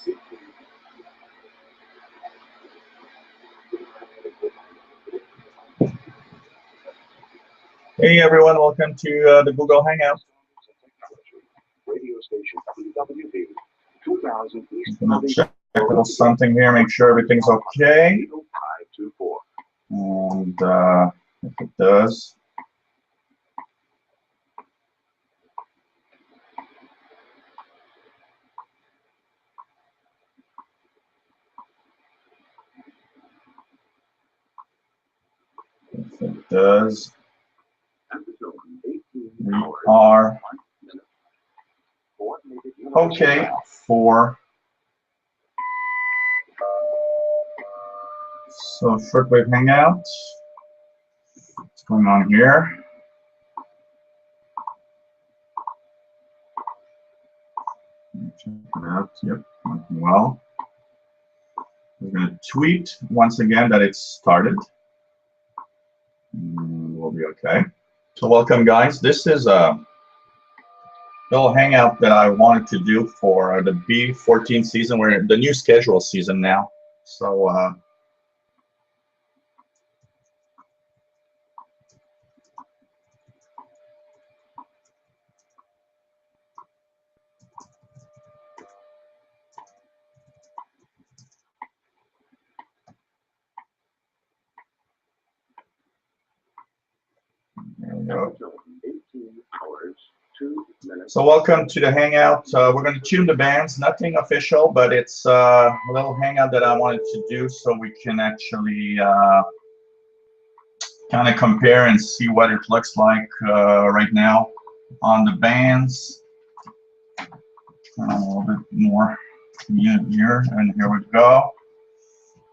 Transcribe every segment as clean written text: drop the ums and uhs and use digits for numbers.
Hey everyone, welcome to the Google Hangout. Radio station WWV 2000 East. I'm gonna check a little something here, make sure everything's okay. And if it does, we are okay for shortwave hangout. What's going on here? Check it out. Yep, working well. We're going to tweet once again that it's started. We'll be okay. So welcome, guys. This is a little hangout that I wanted to do for the B-14 season. We're in the new schedule season now. So there we go. So welcome to the hangout. We're going to tune the bands, nothing official, but it's a little hangout that I wanted to do so we can actually kind of compare and see what it looks like right now on the bands. A little bit more here, and here we go.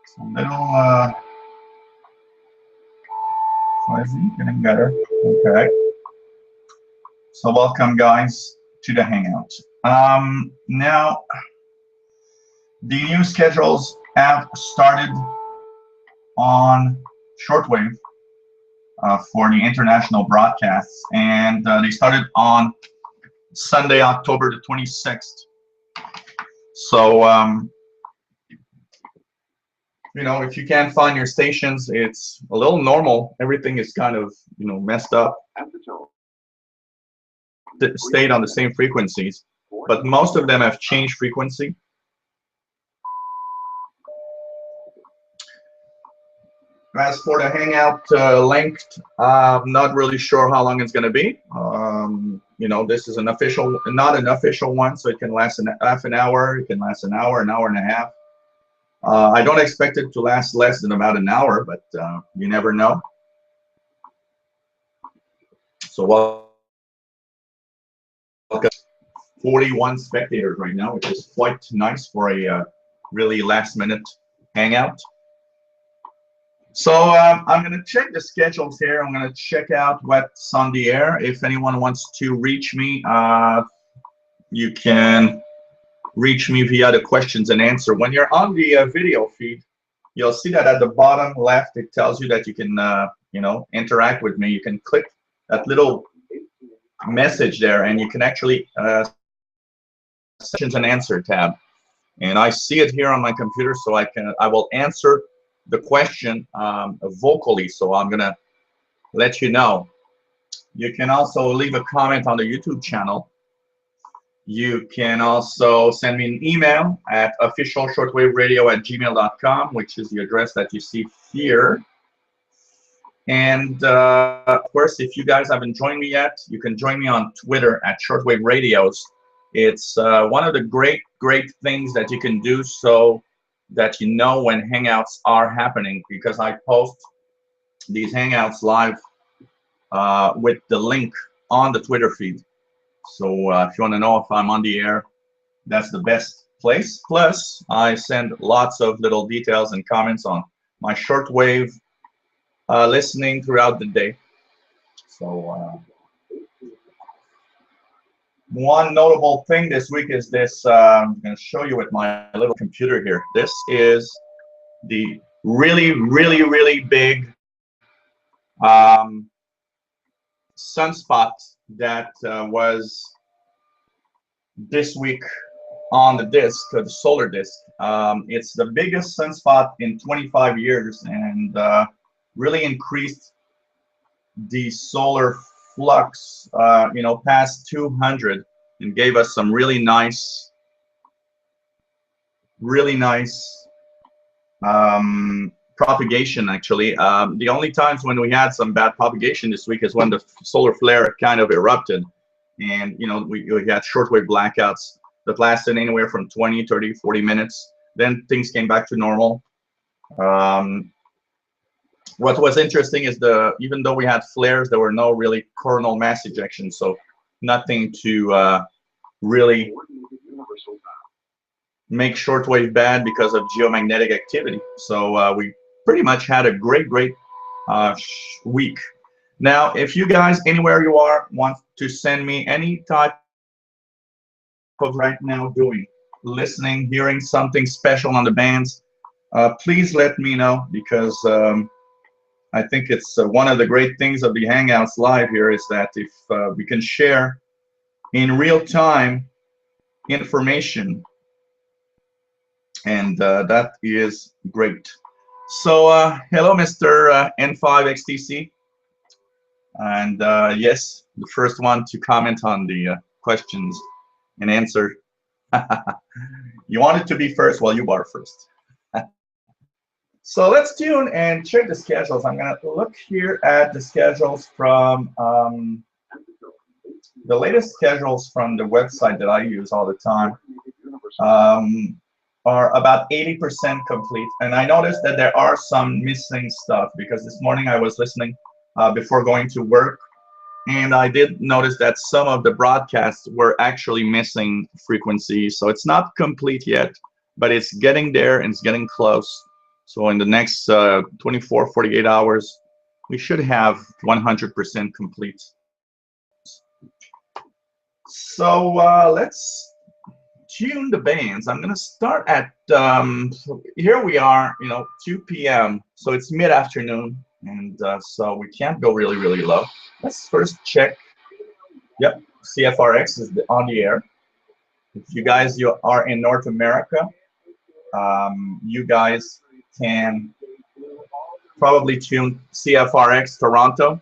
It's a little fuzzy, getting better. Okay. So welcome, guys, to the hangout. Now, the new schedules have started on shortwave for the international broadcasts, and they started on Sunday, October the 26th. So, you know, if you can't find your stations, it's a little normal. Everything is kind of, you know, messed up. Stayed on the same frequencies, but most of them have changed frequency. As for the hangout length, I'm not really sure how long it's going to be. You know, this is an official, not an official one, so it can last half an hour, it can last an hour and a half. I don't expect it to last less than about an hour, but you never know. So welcome. 41 spectators right now, which is quite nice for a really last-minute hangout. So I'm going to check the schedules here. I'm going to check out what's on the air. If anyone wants to reach me, you can reach me via the questions and answer. When you're on the video feed, you'll see that at the bottom left, it tells you that you can, you know, interact with me. You can click that little message there, and you can actually questions and answer tab. And I see it here on my computer, so I will answer the question vocally. So I'm gonna let you know. You can also leave a comment on the YouTube channel. You can also send me an email at officialshortwaveradio@gmail.com, which is the address that you see here. And of course, if you guys haven't joined me yet, you can join me on Twitter at Shortwave Radios. It's one of the great things that you can do so that you know when hangouts are happening, because I post these hangouts live with the link on the Twitter feed. So if you want to know if I'm on the air, that's the best place. Plus, I send lots of little details and comments on my shortwave listening throughout the day. So one notable thing this week is this. I'm going to show you with my little computer here. This is the really big sunspot that was this week on the disk, the solar disk. It's the biggest sunspot in 25 years, and really increased the solar flux, past 200, and gave us some really nice propagation. Actually, the only times when we had some bad propagation this week is when the solar flare kind of erupted, and we had shortwave blackouts that lasted anywhere from 20, 30, 40 minutes. Then things came back to normal. What was interesting is even though we had flares, there were no really coronal mass ejections, so nothing to really make shortwave bad because of geomagnetic activity. So we pretty much had a great week. Now, if you guys, anywhere you are, want to send me any type of right now doing, listening, hearing something special on the bands, please let me know, because I think it's one of the great things of the Hangouts Live here is that if we can share in real time information, and that is great. So hello, Mr. N5XTC, and yes, the first one to comment on the questions and answer. You wanted to be first, well, you are first. So let's tune and check the schedules. I'm going to look here at the schedules from the latest schedules from the website that I use all the time. Are about 80% complete, and I noticed that there are some missing stuff, because this morning I was listening before going to work, and I did notice that some of the broadcasts were actually missing frequencies. So it's not complete yet, but it's getting there and it's getting close. So in the next 24, 48 hours, we should have 100% complete. So let's tune the bands. I'm going to start at, here we are, 2 p.m. So it's mid-afternoon, and so we can't go really, really low. Let's first check. Yep, CFRX is on the air. If you guys are in North America, you guys can probably tune CFRX Toronto.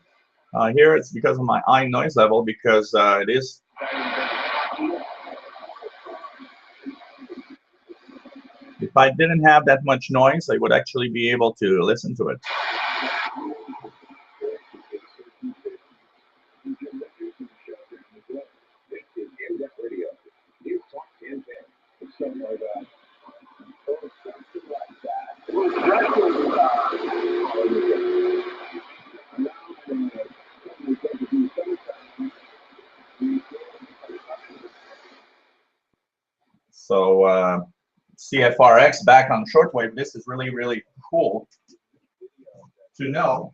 Here it's because of my eye noise level, because it is. If I didn't have that much noise, I would actually be able to listen to it. So CFRX back on shortwave. This is really, really cool to know.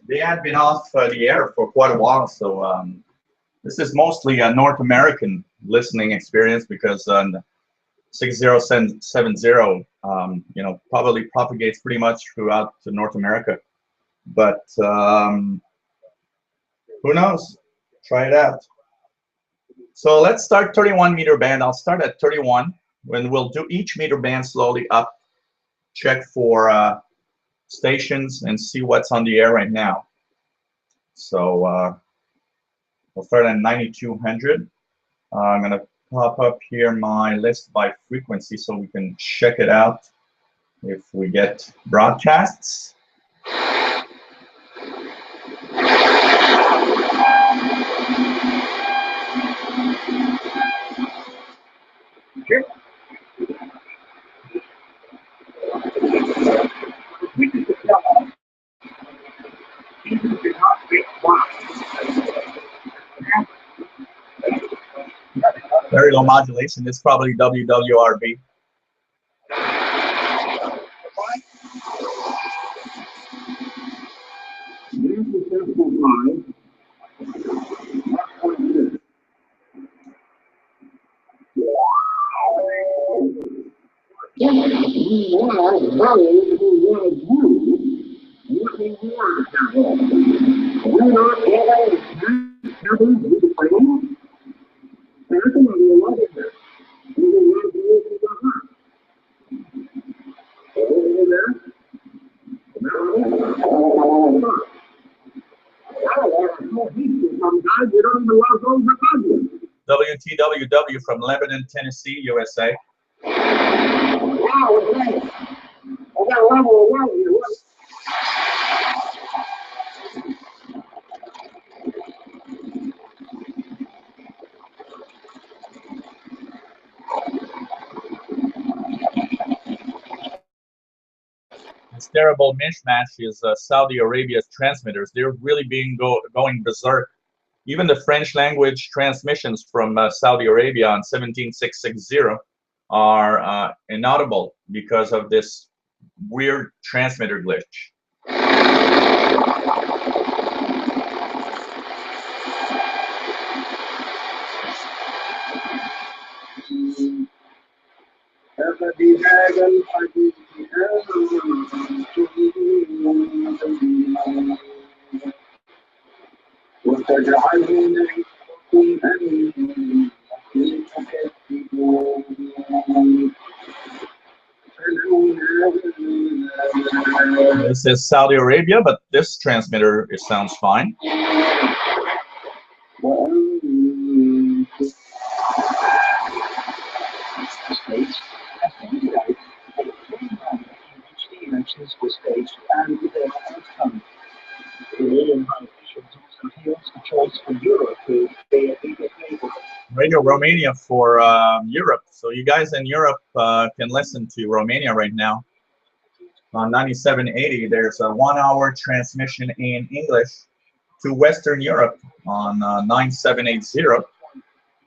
They had been off the air for quite a while, so this is mostly a North American listening experience, because 6070 probably propagates pretty much throughout North America. But who knows? Try it out. So let's start 31 meter band. I'll start at 31, when we'll do each meter band slowly up, check for stations, and see what's on the air right now. So we'll start at 9200. I'm going to pop up here my list by frequency so we can check it out if we get broadcasts. Okay. Very low modulation. It's probably WWRB. word now. We're not all having the plan. That's another one in there. We will run through the heart. Over there. WTWW from Lebanon, Tennessee, USA. This terrible mishmash is Saudi Arabia's transmitters. They're really going berserk. Even the French language transmissions from Saudi Arabia on 17660 are inaudible because of this weird transmitter glitch. This is Saudi Arabia, but this transmitter, it sounds fine. Radio Romania for Europe. So you guys in Europe can listen to Romania right now. On 9780, there's a 1-hour transmission in English to Western Europe on 9780.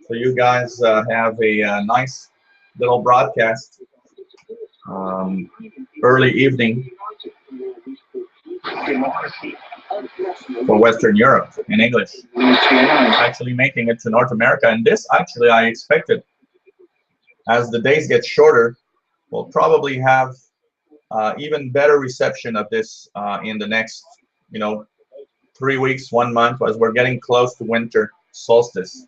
So you guys have a nice little broadcast early evening for Western Europe in English. Actually making it to North America, and this actually I expected, as the days get shorter, we'll probably have even better reception of this in the next 3 weeks, 1 month, as we're getting close to winter solstice.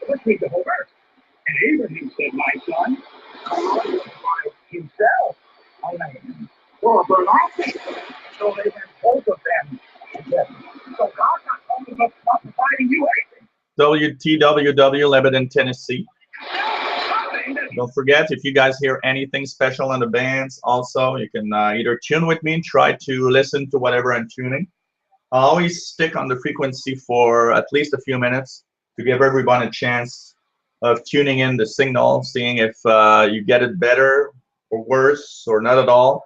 Let's read the whole verse. And Abraham said, my son, God will provide himself a lamb for a burnt offering. So they had both of them together. So God's not talking about providing you anything. WTWW, Lebanon, Tennessee. Don't forget, if you guys hear anything special on the bands, also, you can either tune with me, try to listen to whatever I'm tuning. I'll always stick on the frequency for at least a few minutes to give everyone a chance of tuning in the signal, seeing if you get it better or worse or not at all.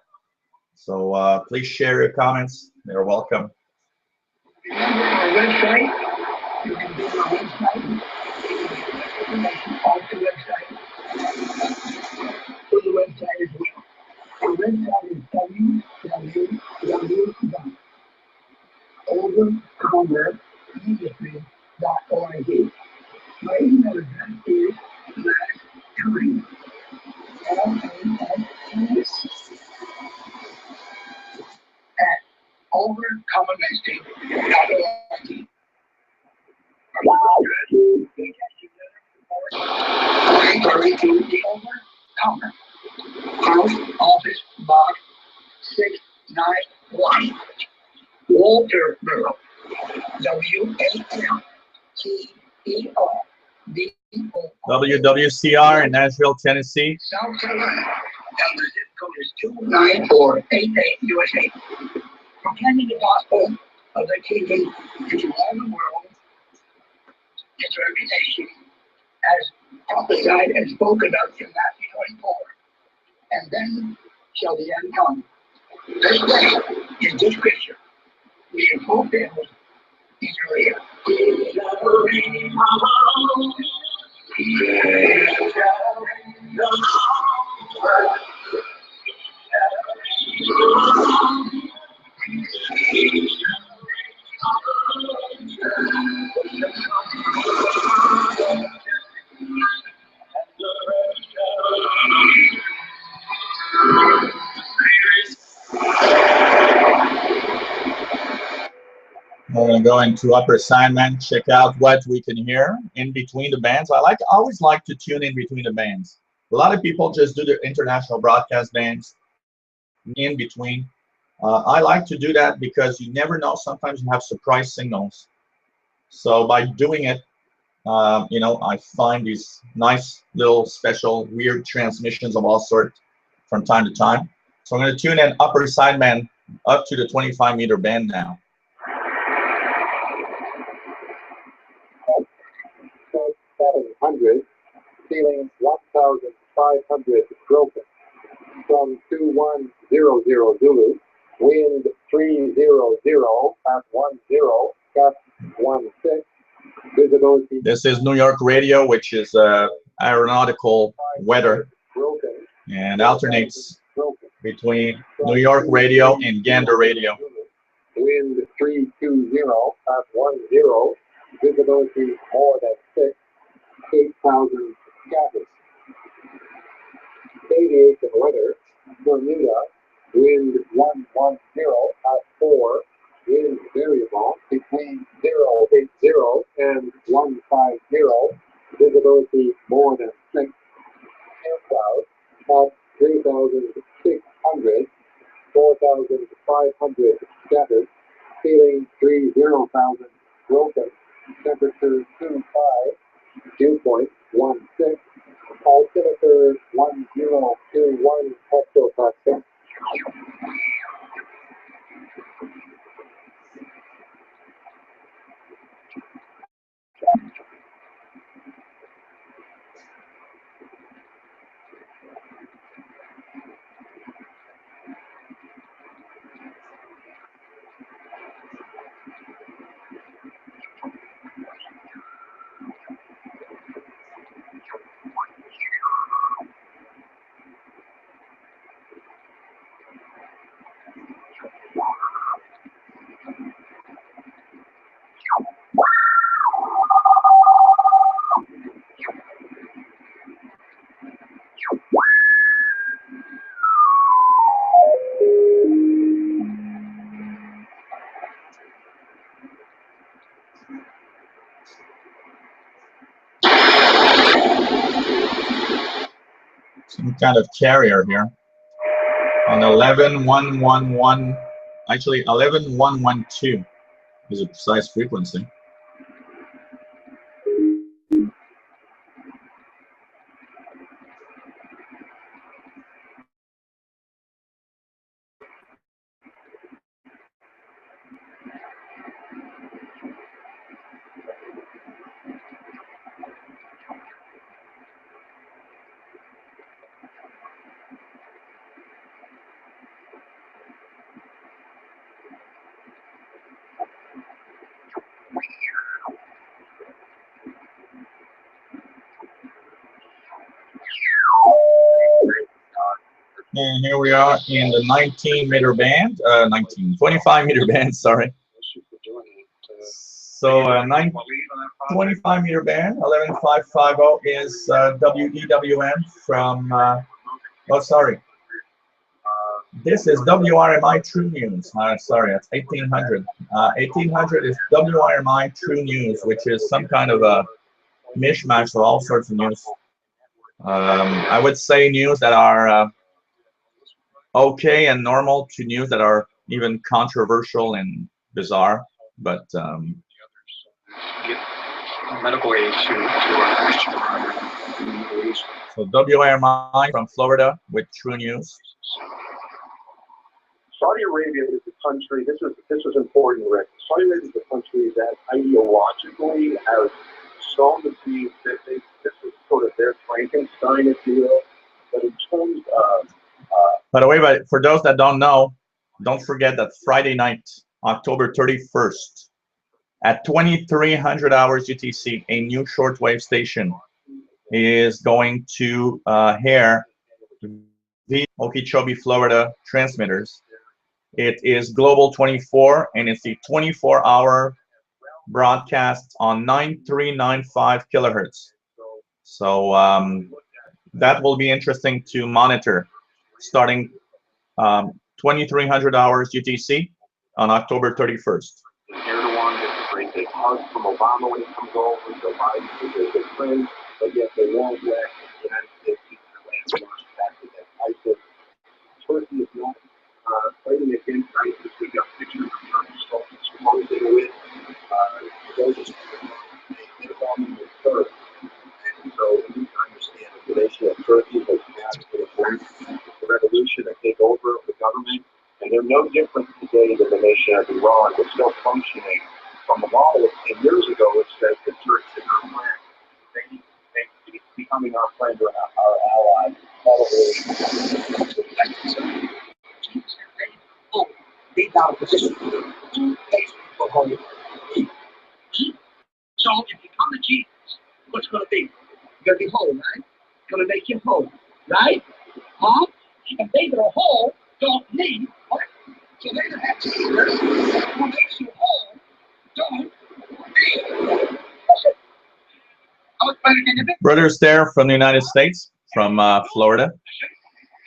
So please share your comments. They're welcome. Remember our website? You can go to our website. Off the website. To the website as well. Our website is www.overcomerindustry.org. My email address is lasttime, @overcomerindustry.org. The Overcomer, Post Office Box 691, Walterboro, WALTERBO. WWCR in Nashville, Tennessee. South Carolina, and the zip code is 29488 USA. Proclaiming the gospel of the kingdom into all the world, its reputation as prophesied and spoken of in Matthew 24. And then shall the end come. This day is this scripture. We have fulfilled in Israel. We're going to go into upper sideband, check out what we can hear in between the bands. I always like to tune in between the bands. A lot of people just do the international broadcast bands in between. I like to do that because you never know. Sometimes you have surprise signals. So by doing it, you know, I find these nice little special weird transmissions of all sorts from time to time. So I'm going to tune in upper sideband up to the 25-meter band now. 700, ceiling 1,500 broken. From 2100 Zulu, wind 300 at 10, gust 16, visibility. This is New York radio, which is aeronautical weather, and alternates between New York radio and Gander radio. Wind 320 at 10, visibility more than 6, 8,000 scatters. Aviation weather, Bermuda, wind 110 at 4, wind variable between 080 and 150, visibility more than 6, air cloud at 3,600, 4,500 scattered, ceiling 30,000 broken, temperature 25, dew point 16, altimeter 1021 hectopascal. Some kind of carrier here on 11111, actually 11112 is a precise frequency. And here we are in the 19-meter band, 25-meter band, sorry. So 25-meter band, 11550 is WEWM from, oh, sorry. This is WRMI True News. Sorry, that's 1800. 1800 is WRMI True News, which is some kind of a mishmash of all sorts of news. I would say news that are okay and normal to news that are even controversial and bizarre, but medical aid to our Christian brother. So WRMI from Florida with True News. Saudi Arabia is the country, this was important, Rick. Saudi Arabia is the country that ideologically has shown to be that this is sort of their Frankenstein, if you will. But in terms of By the way, but for those that don't know, don't forget that Friday night, October 31st, At 2300 hours UTC, a new shortwave station is going to air the Okeechobee, Florida transmitters. It is Global 24, and it's the 24-hour broadcast on 9395 kilohertz. So that will be interesting to monitor starting 2300 hours UTC on October 31st. Erdogan gets a great big hug from Obama when he comes over. Joe Biden is a good friend, but yet they won't let the United States keep their land march back against ISIS. Turkey is not fighting against ISIS. We got pictures of Turkish soldiers closing with those they hit on the third. And so we need to understand that the nation of Turkey has managed to embrace the revolution and take over the government. And they're no different today than the nation of Iran. They're still functioning from the model of 10 years ago, which says the Turks are our friend. They need to be becoming our friend or our ally. They down position. So if you come to Jesus, what's going to be? You're going to be whole, right? Going to make you whole, right? Huh? And they that are whole don't need what? So they that have Jesus, who makes you whole, don't need. Brothers there from the United States, from Florida.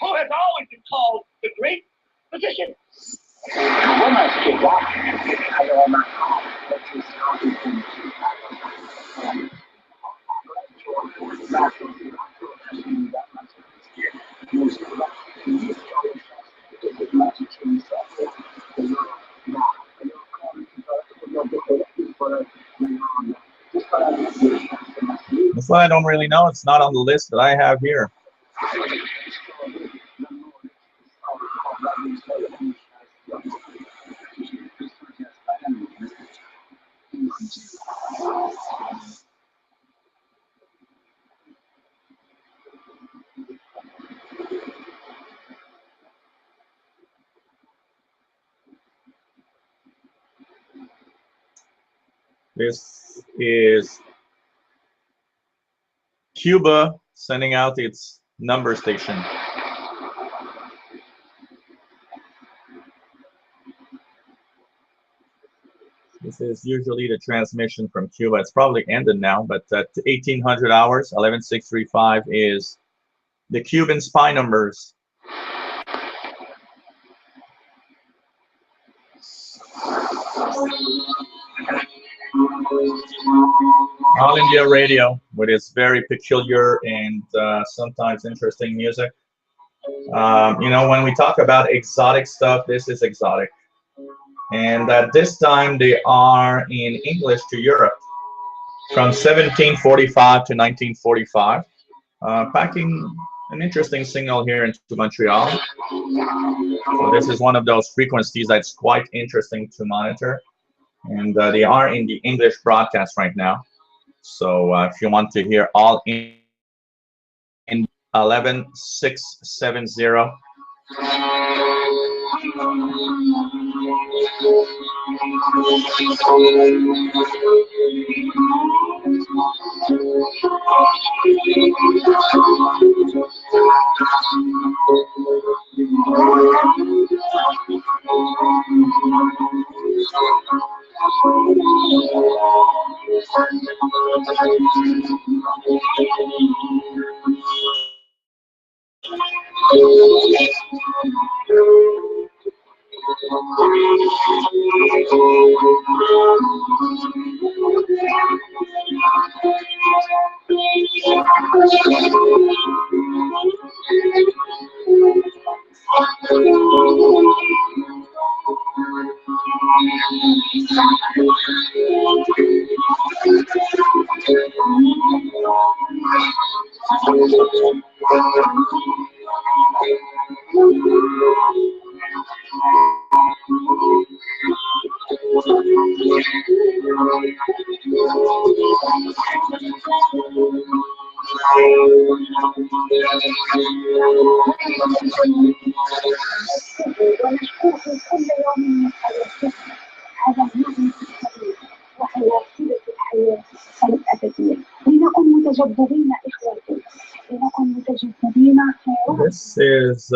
Who has always been called the great physician. That's what I don't really know. It's not on the list that I have here. This is Cuba sending out its number station. This is usually the transmission from Cuba. It's probably ended now, but at 1800 hours, 11635 is the Cuban spy numbers. All India Radio with its very peculiar and sometimes interesting music. You know, when we talk about exotic stuff, this is exotic. And at this time, they are in English to Europe from 1745 to 1945, packing an interesting signal here into Montreal. So this is one of those frequencies that's quite interesting to monitor. And they are in the English broadcast right now. So if you want to hear all in 11670. This is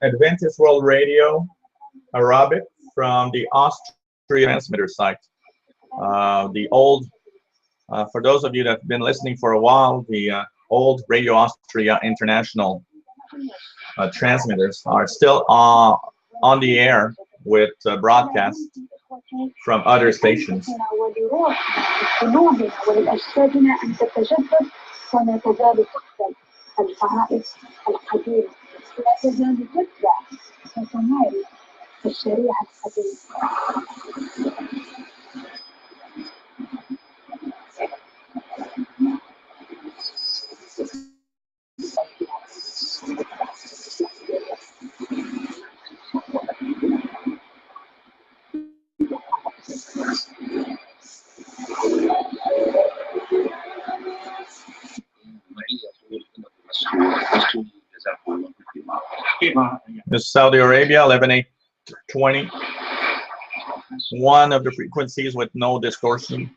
Adventist World Radio Arabic from the Austrian transmitter site. The old, for those of you that have been listening for a while, the old Radio Austria International transmitters are still on the air with broadcasts from other stations. This is Saudi Arabia, 11/8/20. One of the frequencies with no distortion.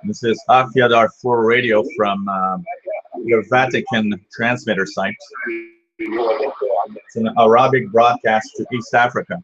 This is Afia Darfur Radio from the Vatican transmitter site. It's an Arabic broadcast to East Africa.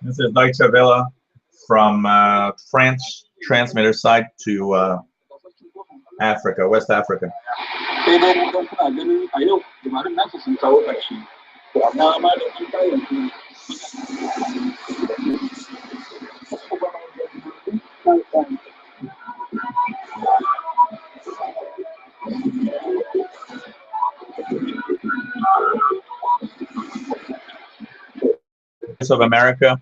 This is Deutsche Welle from French transmitter site to Africa, West Africa. Of America.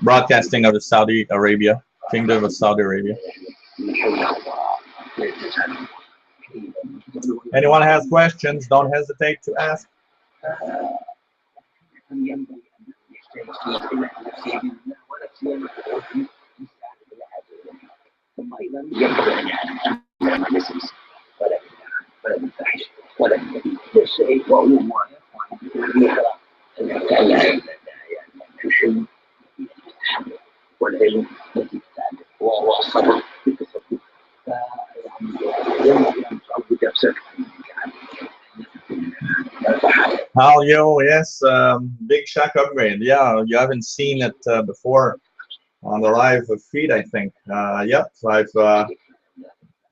Broadcasting of the Saudi Arabia, Kingdom of Saudi Arabia. Anyone has questions, don't hesitate to ask. How yo, yes, big shack upgrade. Yeah, you haven't seen it before on the live feed, I think. Yep, I've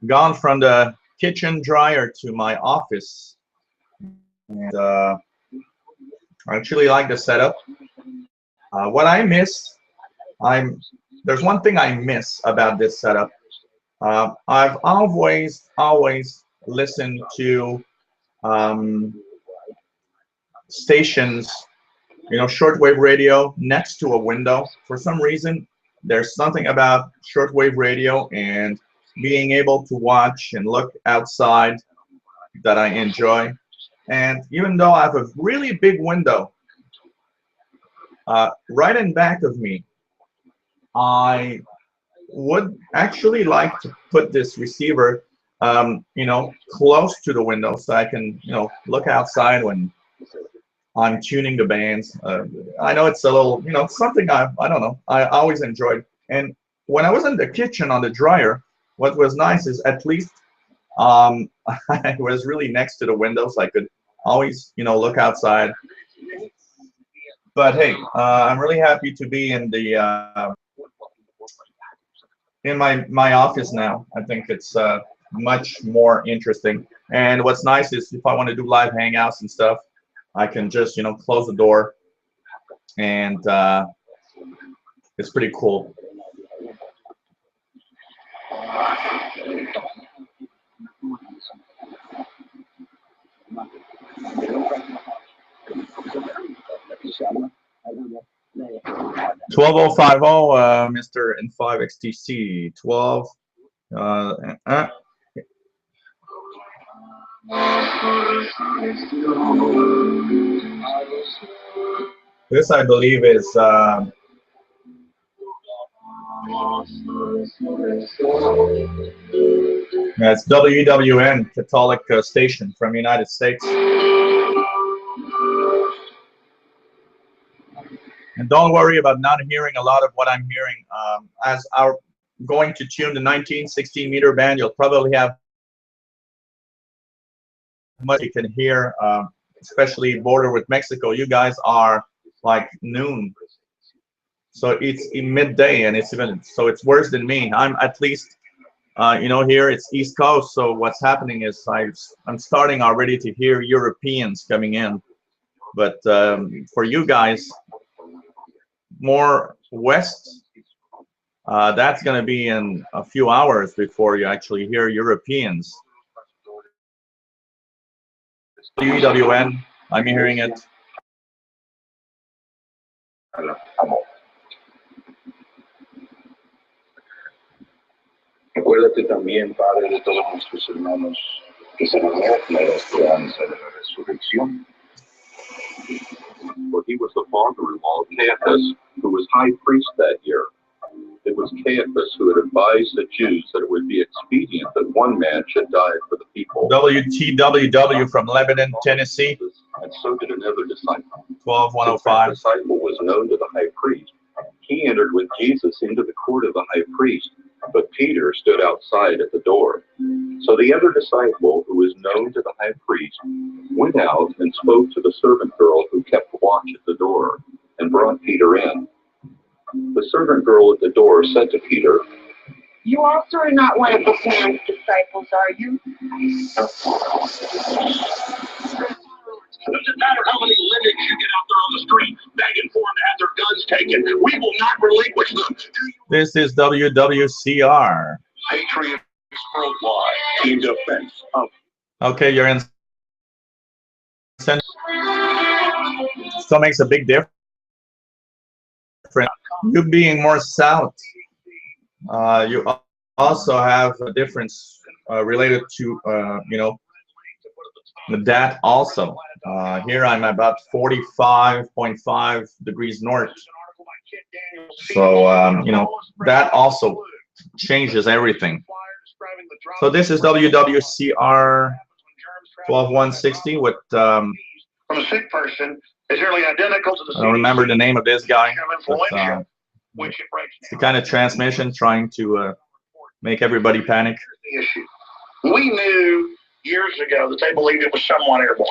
gone from the kitchen dryer to my office, and I actually like the setup. What I miss, there's one thing I miss about this setup. I've always listened to stations, shortwave radio next to a window. For some reason, there's something about shortwave radio and being able to watch and look outside that I enjoy. And even though I have a really big window right in back of me, I would actually like to put this receiver close to the window so I can look outside when I'm tuning the bands. I know it's a little, something I don't know. I always enjoyed. And when I was in the kitchen on the dryer, what was nice is at least I was really next to the windows. I could always, look outside. But hey, I'm really happy to be in the in my office now. I think it's much more interesting. And what's nice is if I want to do live hangouts and stuff, I can just close the door, and it's pretty cool. Twelve oh 50, Mr. N5XTC 12. This, I believe, is it's WWN Catholic station from United States. And don't worry about not hearing a lot of what I'm hearing. As our going to tune the 1916 meter band, you'll probably have much you can hear, especially border with Mexico. You guys are like noon, so it's in midday, and it's it's worse than me. I'm at least here it's East Coast, so what's happening is I'm starting already to hear Europeans coming in, but for you guys more west, that's going to be in a few hours before you actually hear Europeans. WWN, I'm hearing it. Acuérdate también, Padre, de todos nuestros hermanos que se nos da la esperanza de la resurrección. For he was the father-in-law of Caiaphas, who was high priest that year. It was Caiaphas who had advised the Jews that it would be expedient that one man should die for the people. WTWW from Lebanon, Tennessee. And so did another disciple. 12105. The disciple was known to the high priest. He entered with Jesus into the court of the high priest, but Peter stood outside at the door. So the other disciple, who was known to the high priest, went out and spoke to the servant girl who kept watch at the door, and brought Peter in. The servant girl at the door said to Peter, "You also are not one of this man's disciples, are you?" Doesn't matter how many lineage you get out there on the street begging for them to have their guns taken. We will not relinquish them. This is WWCR. Patriots worldwide in defense of. Okay, you're in. Still makes a big difference. You being more south, you also have a difference related to that also. Here I'm about 45.5 degrees north, so that also changes everything. So this is WWCR 12160 with From a sick person is nearly identical to the I don't remember the name of this guy, but, which it breaks it's the kind of transmission trying to make everybody panic. the issue. We knew years ago that they believed it was somewhat airborne.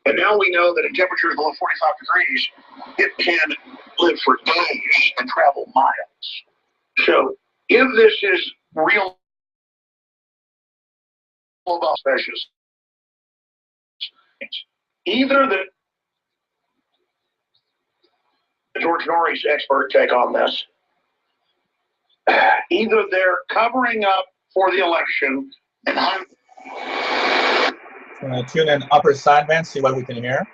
But now we know that at temperatures below 45 degrees, it can live for days and travel miles. So if this is real about species, either the George Norrie's expert take on this, either they're covering up for the election and I'm going to tune in upper sideband, see what we can hear.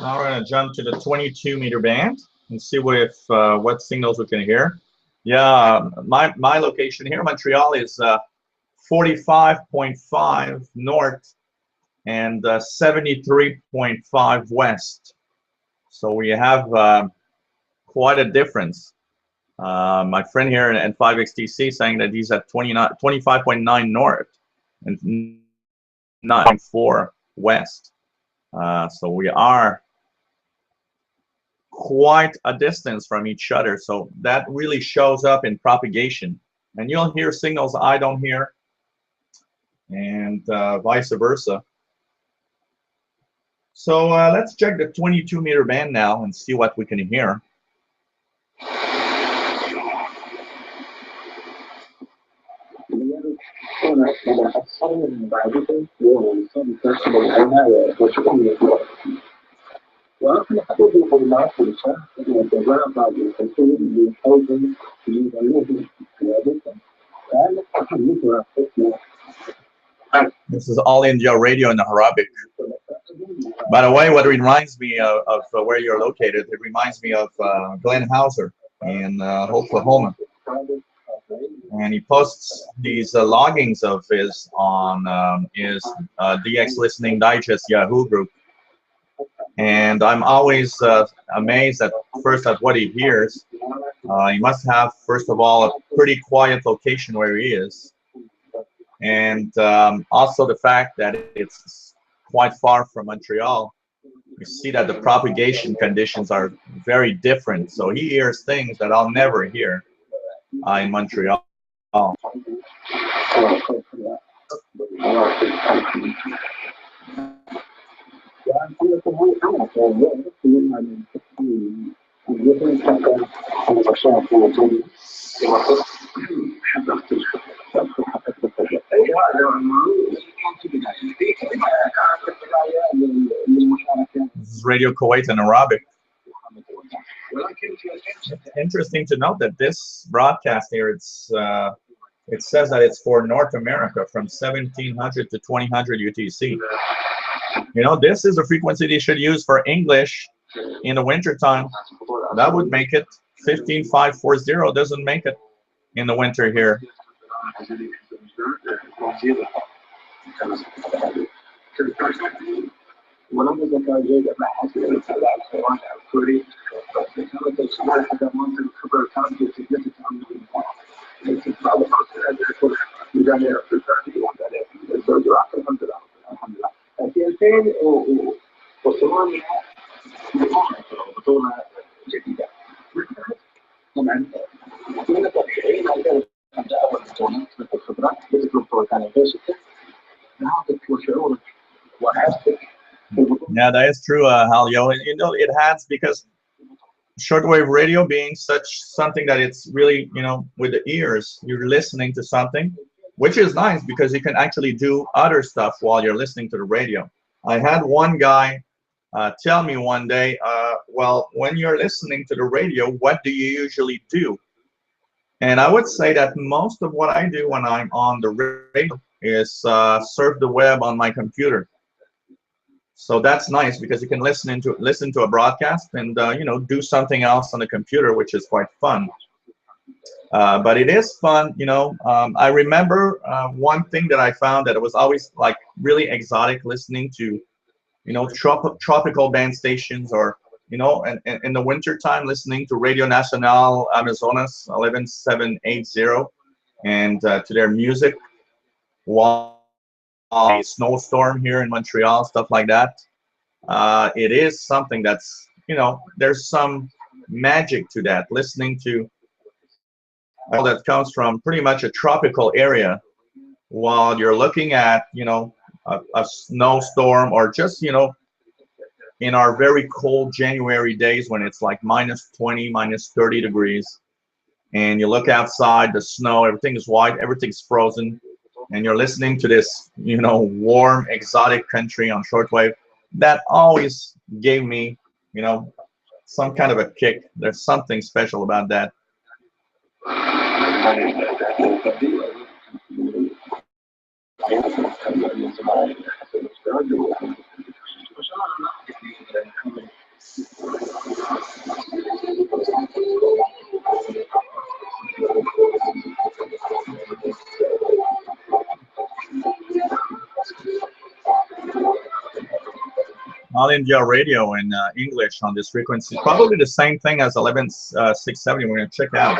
Now we're going to jump to the 22-meter band and see what signals we can hear. Yeah, my location here, Montreal, is 45.5 north and 73.5 west. So we have quite a difference. My friend here at 5XTC saying that he's at 25.9 north and 9.4 west. So we are quite a distance from each other. So that really shows up in propagation. And you'll hear signals I don't hear, and vice versa. So let's check the 22-meter band now and see what we can hear. This is All India Radio in the Arabic. By the way, what reminds me of where you're located, it reminds me of Glenn Hauser in Oklahoma. And he posts these loggings of his on his DX Listening Digest Yahoo group. And I'm always amazed at what he hears. He must have, first of all, a pretty quiet location where he is. And also the fact that it's quite far from Montreal. You see that the propagation conditions are very different. So he hears things that I'll never hear in Montreal. This is Radio Kuwait in Arabic. Interesting to note that this broadcast here, it says that it's for North America from 1700 to 2000 UTC. You know, this is a frequency they should use for English in the winter time. That would make it. 15540 doesn't make it in the winter here. Yeah, that is true, Halio. You know, it has, because shortwave radio being something that it's really, you know, with the ears, you're listening to something, which is nice because you can actually do other stuff while you're listening to the radio. I had one guy tell me one day, well, when you're listening to the radio, what do you usually do? And I would say that most of what I do when I'm on the radio is surf the web on my computer. So that's nice because you can listen to a broadcast and you know, do something else on the computer, which is quite fun. But it is fun, you know. I remember one thing that I found, that it was always like really exotic listening to, you know, tropical band stations, or you know, and in the winter time listening to Radio Nacional Amazonas 11780 and to their music while a snowstorm here in Montreal, stuff like that. It is something that's, you know, there's some magic to that, listening to all that comes from pretty much a tropical area while you're looking at, you know, a snowstorm, or just, you know, in our very cold January days when it's like -20, -30 degrees, and you look outside, the snow, everything is white, everything's frozen, and you're listening to this, you know, warm, exotic country on shortwave. That always gave me, you know, some kind of a kick. There's something special about that. All India Radio in English on this frequency. Probably the same thing as 11670. We're going to check out.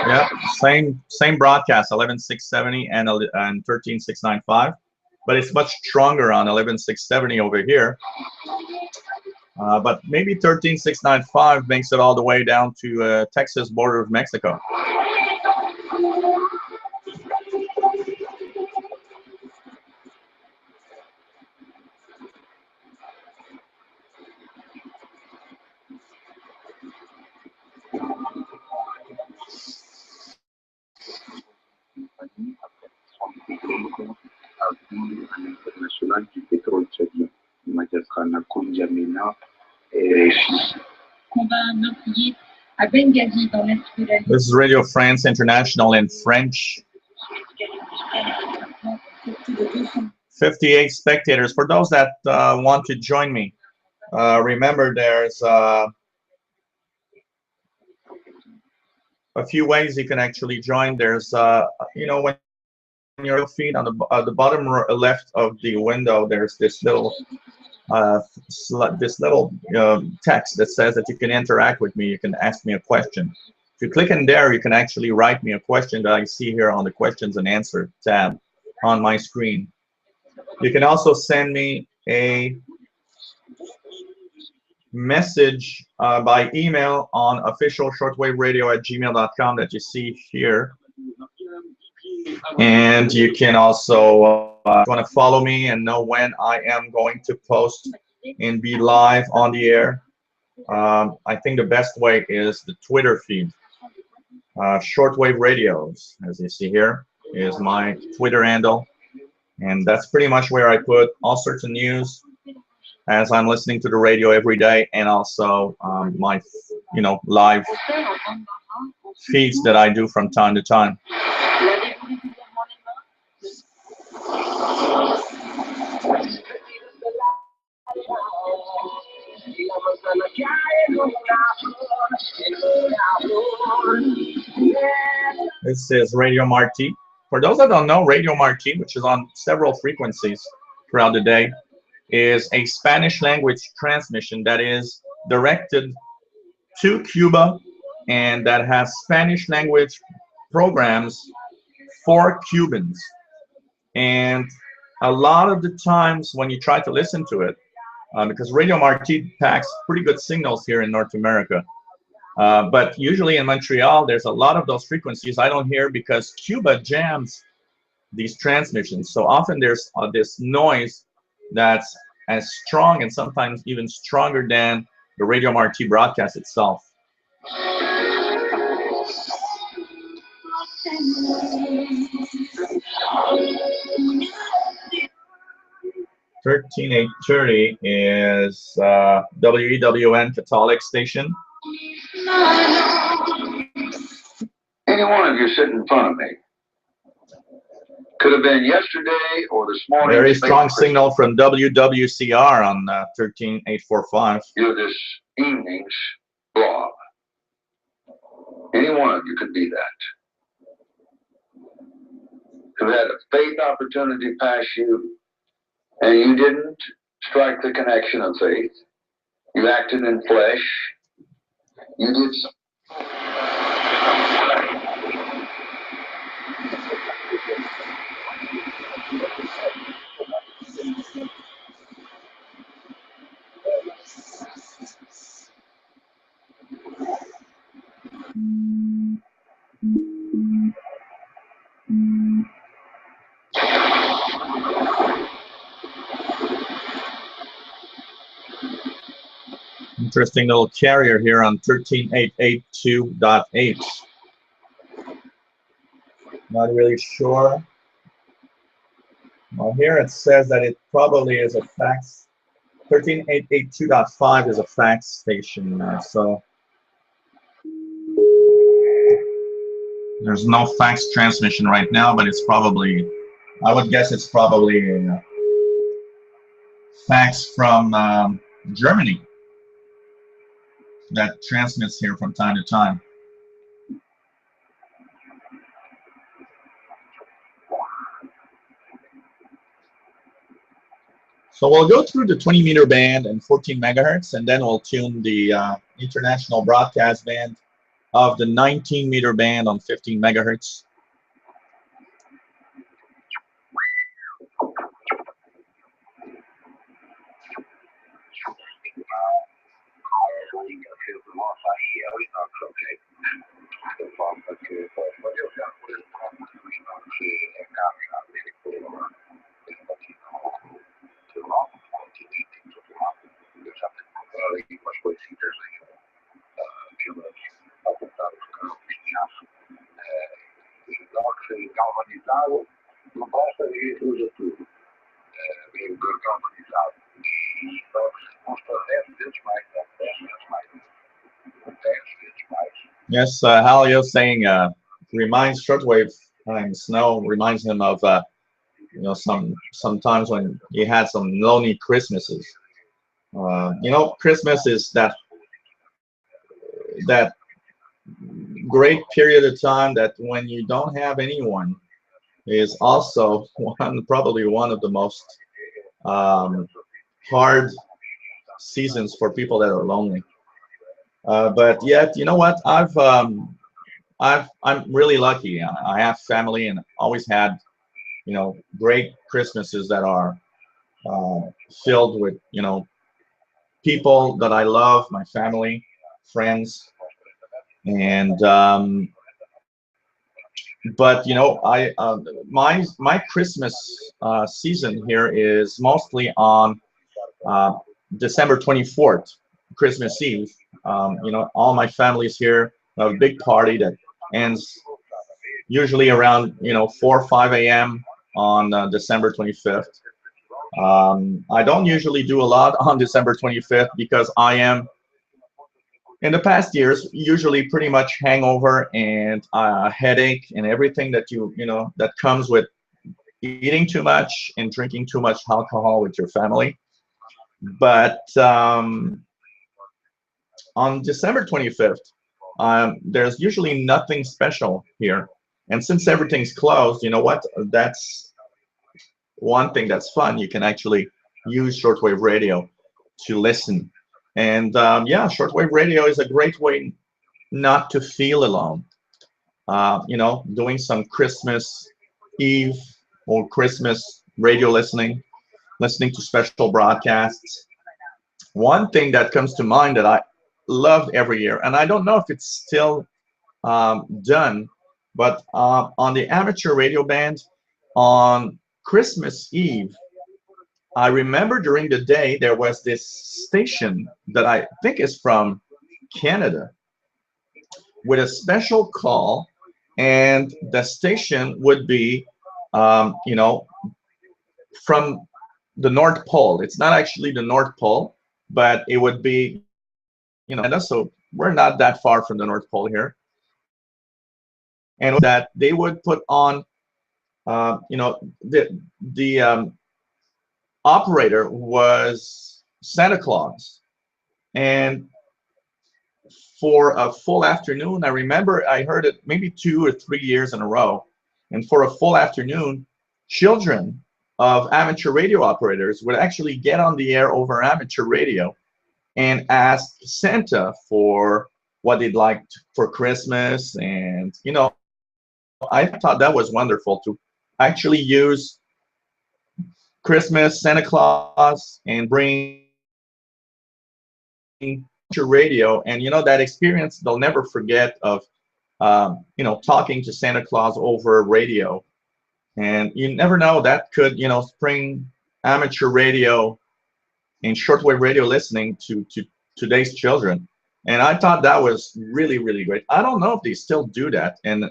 Yeah, same broadcast, 11670 and 13695, but it's much stronger on 11670 over here. But maybe 13695 makes it all the way down to Texas border of Mexico. This is Radio France International in French. 58 spectators. For those that want to join me, remember there's a few ways you can actually join. There's, you know, when your feet on the bottom left of the window, there's this little text that says that you can interact with me. You can ask me a question. If you click in there, you can actually write me a question that I see here on the questions and answer tab on my screen. You can also send me a message by email on officialshortwaveradio@gmail.com that you see here. And you can also want to follow me and know when I am going to post and be live on the air. I think the best way is the Twitter feed. Shortwave Radios, as you see here, is my Twitter handle. And that's pretty much where I put all sorts of news as I'm listening to the radio every day, and also my, you know, live feeds that I do from time to time. This is Radio Marti. For those that don't know, Radio Marti, which is on several frequencies throughout the day, is a Spanish language transmission that is directed to Cuba and that has Spanish language programs for Cubans. And a lot of the times when you try to listen to it, because Radio Marti packs pretty good signals here in North America, but usually in Montreal, there's a lot of those frequencies I don't hear because Cuba jams these transmissions. So often there's this noise that's as strong and sometimes even stronger than the Radio Marti broadcast itself. 13830 is WEWN Catholic station. Any one of you sitting in front of me could have been yesterday or this morning. Very strong signal from WWCR on 13845. You're this evening's blob. Any one of you could be that. Who had a faith opportunity pass you, and you didn't strike the connection of faith. You acted in flesh. You did something. Interesting little carrier here on 13882.8. Not really sure. Well, here it says that it probably is a fax. 13882.5 is a fax station, so There's no fax transmission right now, but it's probably, I would guess it's probably a fax from Germany that transmits here from time to time. So we'll go through the 20-meter band and 14 megahertz, and then we'll tune the international broadcast band of the 19-meter band on 15 megahertz. Yes, Halio saying reminds shortwave snow reminds him of you know, sometimes when he had some lonely Christmases. You know, Christmas is that great period of time that when you don't have anyone is also probably one of the most hard seasons for people that are lonely. But yet, you know what? I'm really lucky. I have family and always had, you know, great Christmases that are filled with, you know, people that I love, my family, friends, and but you know, my Christmas season here is mostly on December 24th, Christmas Eve. You know, all my family's here. We have a big party that ends usually around, you know, 4 or 5 a.m. on December 25th. I don't usually do a lot on December 25th because I am, in the past years, usually pretty much hangover and headache and everything that you know that comes with eating too much and drinking too much alcohol with your family. But on December 25th, there's usually nothing special here. And since everything's closed, you know what? That's one thing that's fun. You can actually use shortwave radio to listen. And yeah, shortwave radio is a great way not to feel alone. You know, doing some Christmas Eve or Christmas radio listening to special broadcasts. One thing that comes to mind that I loved every year, and I don't know if it's still done, but on the amateur radio band on Christmas Eve, I remember during the day there was this station that I think is from Canada with a special call, and the station would be, you know, from the North Pole. It's not actually the North Pole, but it would be, you know, so we're not that far from the North Pole here. And that they would put on, you know, the operator was Santa Claus, and for a full afternoon, I remember I heard it maybe 2 or 3 years in a row, and for a full afternoon, children of amateur radio operators would actually get on the air over amateur radio and ask Santa for what they'd like for Christmas. And you know, I thought that was wonderful to actually use Christmas, Santa Claus, and bring to radio. And you know, that experience they'll never forget of you know, talking to Santa Claus over radio. And you never know, that could, you know, bring amateur radio and shortwave radio listening to today's children. And I thought that was really, really great. I don't know if they still do that, and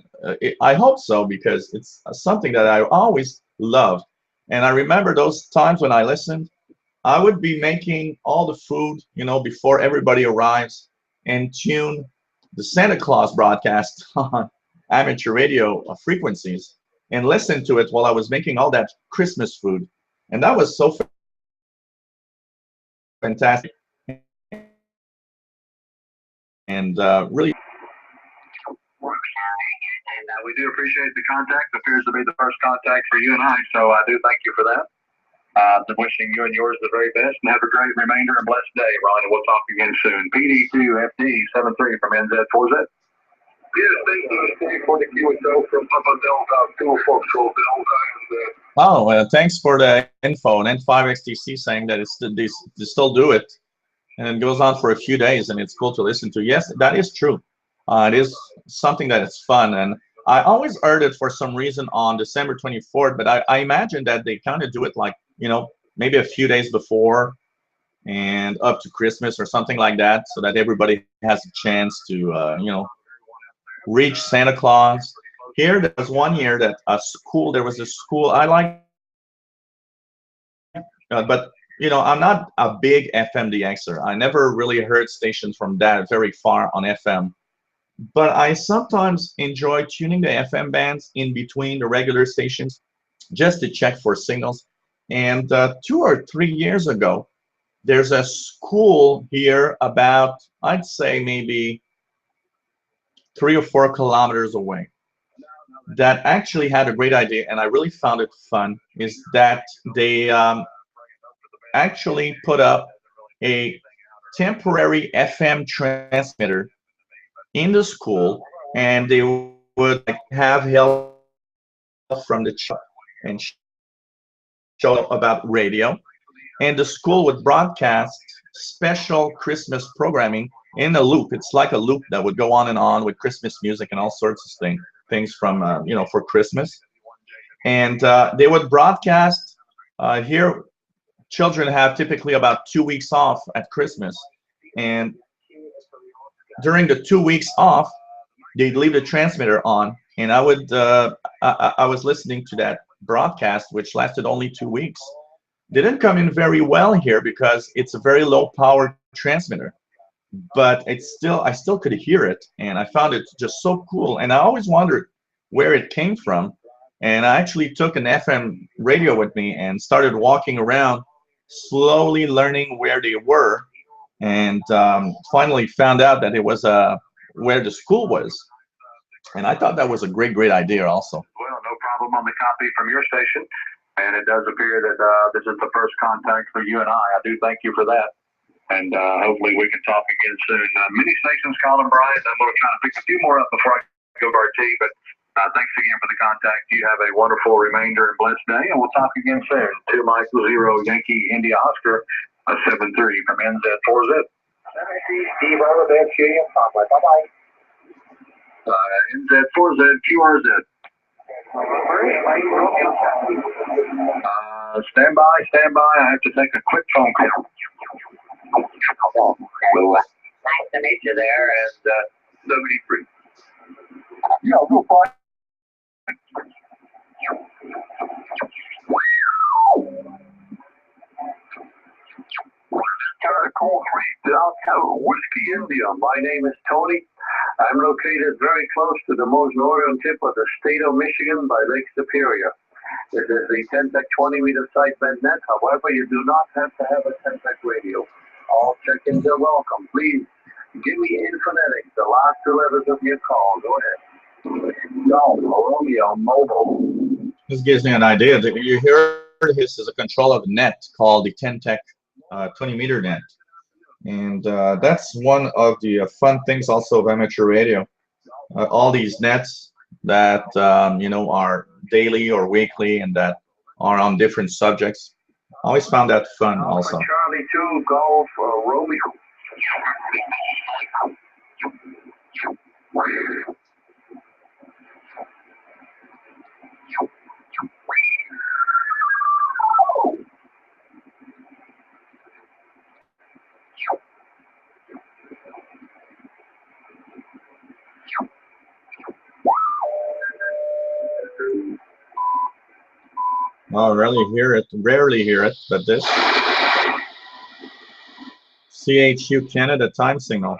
I hope so, because it's something that I always loved. And I remember those times when I listened, I would be making all the food, you know, before everybody arrives, and tune the Santa Claus broadcast on amateur radio frequencies and listened to it while I was making all that Christmas food. And that was so fantastic. And really. And we do appreciate the contact. It appears to be the first contact for you and I, so I do thank you for that. Wishing you and yours the very best, and have a great remainder and blessed day, Ron, and we'll talk again soon. PD2FD73 from NZ4Z. Yes, thank you for the Q&A from Papa Delta 2 Foxtrot Delta. Oh, thanks for the info. And N5XTC saying that they still do it, and it goes on for a few days, and it's cool to listen to. Yes, that is true. It is something that is fun, and I always heard it for some reason on December 24th, but I imagine that they kind of do it like, you know, maybe a few days before and up to Christmas or something like that, so that everybody has a chance to, you know, reach Santa Claus. Here, there was one year that there was a school I like, but, you know, I'm not a big FMDXer. I never really heard stations from that very far on FM. But I sometimes enjoy tuning the FM bands in between the regular stations just to check for signals. And 2 or 3 years ago, there's a school here about, I'd say, maybe 3 or 4 kilometers away that actually had a great idea, and I really found it fun, is that they actually put up a temporary FM transmitter in the school, and they would have help from the child and show about radio, and the school would broadcast special Christmas programming in a loop. It's like a loop that would go on and on with Christmas music and all sorts of things from you know, for Christmas. And they would broadcast here. Children have typically about 2 weeks off at Christmas, and during the 2 weeks off, they'd leave the transmitter on, and I was listening to that broadcast, which lasted only 2 weeks. Didn't come in very well here because it's a very low power transmitter, but I still could hear it, and I found it just so cool. And I always wondered where it came from, and I actually took an FM radio with me and started walking around, slowly learning where they were, and finally found out that it was where the school was. And I thought that was a great idea also. Well, no problem on the copy from your station. And it does appear that this is the first contact for you and I do thank you for that. And hopefully we can talk again soon. Many stations calling, Brian. I'm going to try to pick a few more up before I go to our tea. But thanks again for the contact. You have a wonderful remainder and blessed day. And we'll talk again soon. 2 Michael 0 Yankee India Oscar 7-3 from NZ4Z. Steve Robert, that's you. Bye-bye. NZ4Z QRZ. Stand by. I have to take a quick phone call. Nice to meet you there. And 73. Yeah, real fine. Call 3 Delta Whiskey India. My name is Tony. I'm located very close to the most northern tip of the state of Michigan by Lake Superior. This is a 10-tech 20-meter sideband net. However, you do not have to have a 10-tech radio. All check-ins are welcome. Please give me in phonetics the last 2 letters of your call. Go ahead. Romeo Mobile. This gives me an idea. You hear this is a control of a net called the 10-tech 20-meter net. And that's one of the fun things also of amateur radio. All these nets that you know, are daily or weekly and that are on different subjects. I always found that fun also. Charlie 2 Golf Romeo. I rarely hear it, but this CHU Canada time signal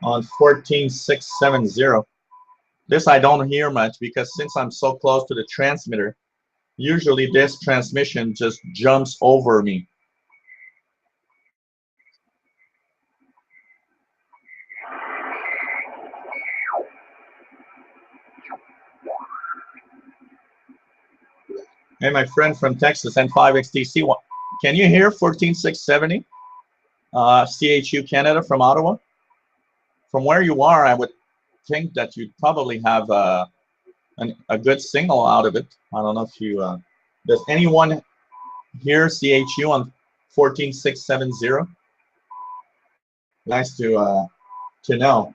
on 14670. This I don't hear much because since I'm so close to the transmitter, usually this transmission just jumps over me. Hey, my friend from Texas, N5XTC, can you hear 14670? CHU Canada from Ottawa? From where you are, I would think that you'd probably have a good signal out of it. I don't know if you, does anyone hear CHU on 14670? Nice to know.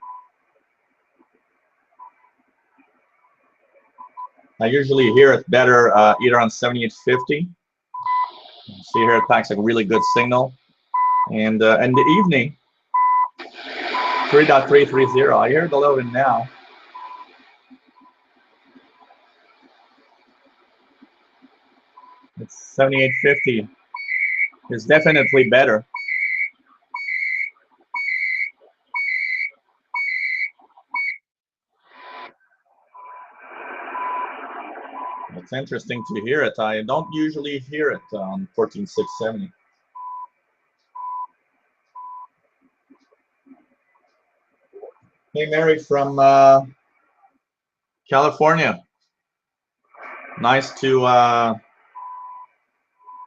I usually hear it better either on 7850. See here, it packs a really good signal. And in the evening, 3.330. I hear it a little bit now. It's 7850. It's definitely better. It's interesting to hear it. I don't usually hear it on 14670. Hey, Mary from California. Nice to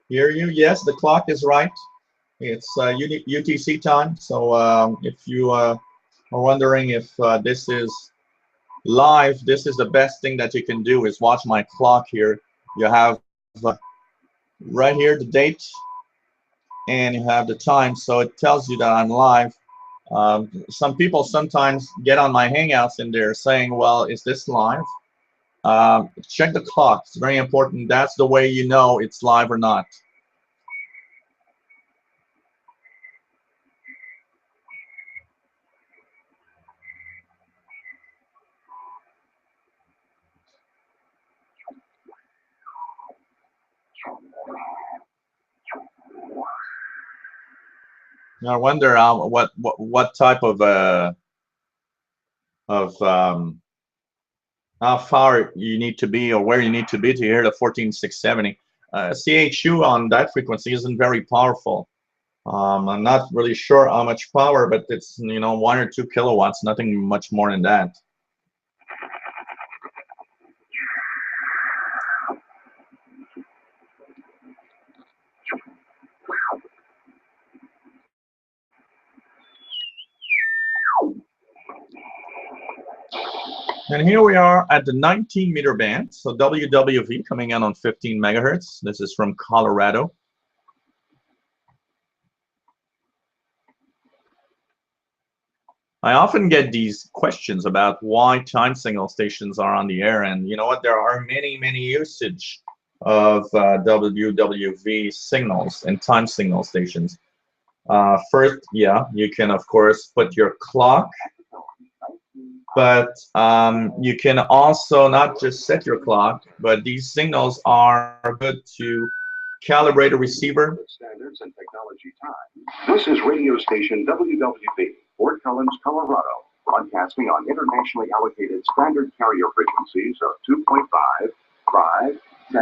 hear you. Yes, the clock is right. It's UTC time. So if you are wondering if this is live, this is the best thing that you can do is watch my clock here. You have right here the date and you have the time, so it tells you that I'm live. Some people sometimes get on my Hangouts and they're saying, well, is this live? Check the clock. It's very important. That's the way you know it's live or not. I wonder what type of how far you need to be or where you need to be to hear the 14670. CHU on that frequency isn't very powerful. I'm not really sure how much power, but it's 1 or 2 kilowatts, nothing much more than that. And here we are at the 19-meter band, so WWV coming in on 15 megahertz. This is from Colorado. I often get these questions about why time signal stations are on the air, and you know what? There are many usage of WWV signals and time signal stations. First, yeah, you can of course put your clock, but you can also not just set your clock, but these signals are good to calibrate a receiver. Standards and technology time. This is radio station WWV, Fort Collins, Colorado, broadcasting on internationally allocated standard carrier frequencies of 2.5, 5,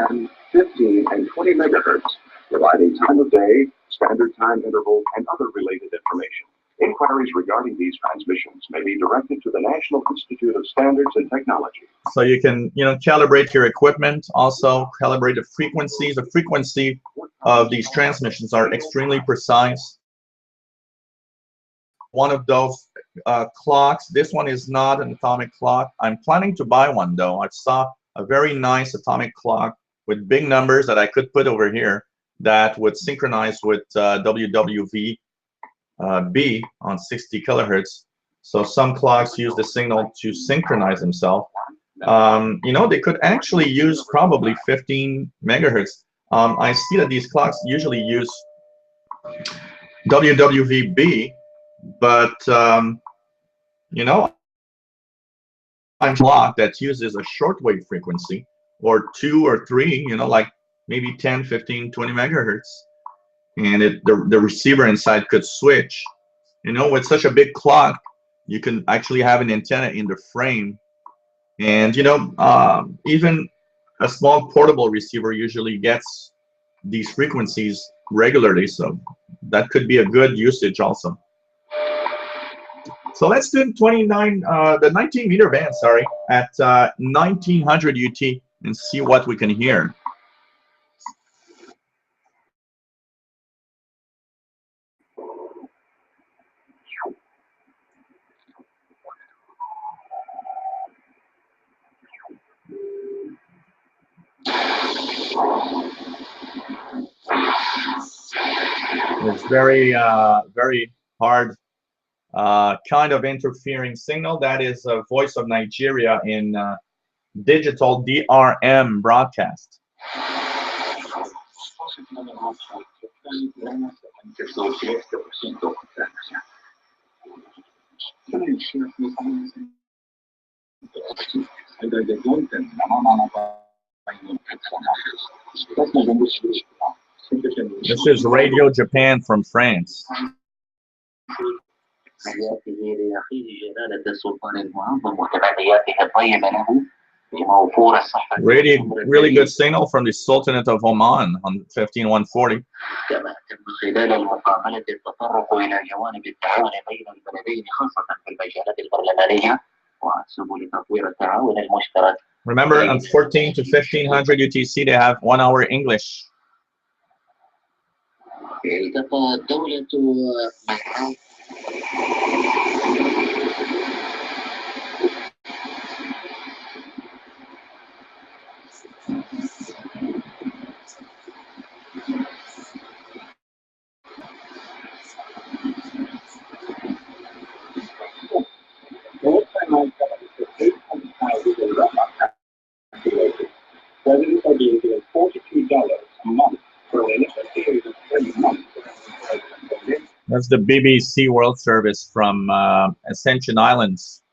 10, 15, and 20 megahertz, providing time of day, standard time interval, and other related information. Inquiries regarding these transmissions may be directed to the National Institute of Standards and Technology. So you can, calibrate your equipment, also calibrate the frequencies. The frequency of these transmissions are extremely precise. One of those clocks, this one is not an atomic clock. I'm planning to buy one though. I saw a very nice atomic clock with big numbers that I could put over here that would synchronize with WWV B on 60 kilohertz. So some clocks use the signal to synchronize themselves. They could actually use probably 15 megahertz. I see that these clocks usually use WWV B, but I'm a clock that uses a shortwave frequency or 2 or 3, like maybe 10, 15, 20 megahertz. And the receiver inside could switch. With such a big clock, you can actually have an antenna in the frame And even a small portable receiver usually gets these frequencies regularly, so that could be a good usage also. So let's do the 19-meter band, sorry, at 1900 UT and see what we can hear. It's very, very hard kind of interfering signal. That is a Voice of Nigeria in digital DRM broadcast. This is Radio Japan from France. Really good signal from the Sultanate of Oman on 15140. Remember, on 14 to 1500 UTC, they have 1 hour English. Residents are being given $42 a month for an initial series of 3 months. That's the BBC World Service from Ascension Islands.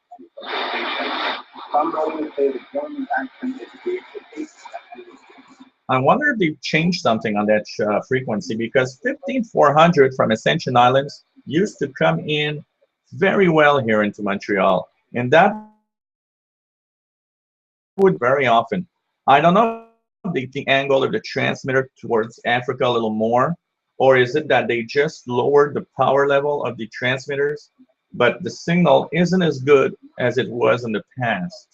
I wonder if they've changed something on that frequency, because 15400 from Ascension Islands used to come in very well here into Montreal, and that would very often. I don't know if the angle of the transmitter towards Africa a little more, or is it that they just lowered the power level of the transmitters, but the signal isn't as good as it was in the past.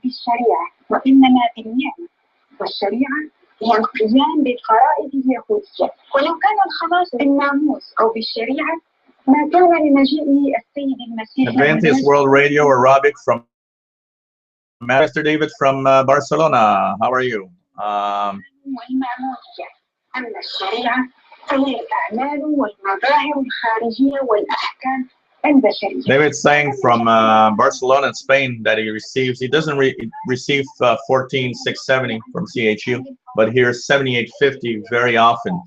بالشريعة وإنما بالنعمة، والشريعة هي القيام بالفرائض اليهودية، ولو كان الخلاص بالناموس أو بالشريعة ما كان لمجيء السيد المسيح. Adventist World Radio Arabic from Mr. David from Barcelona. How are you? والمعمودية. أما الشريعة فهي الأعمال والمظاهر الخارجية والأحكام. David's saying from Barcelona, Spain, that he doesn't receive 14670 from CHU, but hears 7850 very often.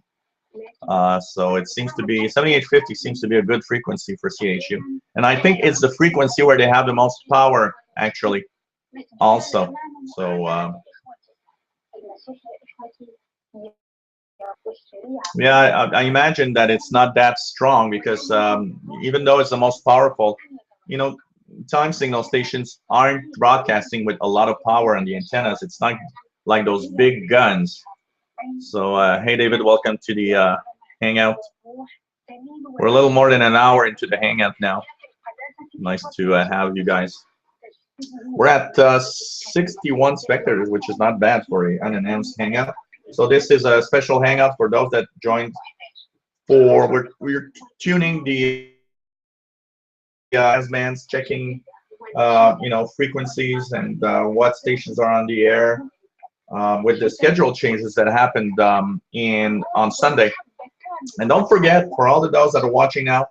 So it seems to be 7850 seems to be a good frequency for CHU, and I think it's the frequency where they have the most power actually, also. So yeah, I imagine that it's not that strong, because even though it's the most powerful, time signal stations aren't broadcasting with a lot of power on the antennas. It's not like those big guns. So hey David, welcome to the Hangout. We're a little more than an hour into the Hangout now. Nice to have you guys. We're at 61 spectators, which is not bad for an unannounced Hangout. So this is a special Hangout for those that joined. We're tuning the bands, checking frequencies and what stations are on the air with the schedule changes that happened on Sunday. And don't forget, for all of those that are watching now,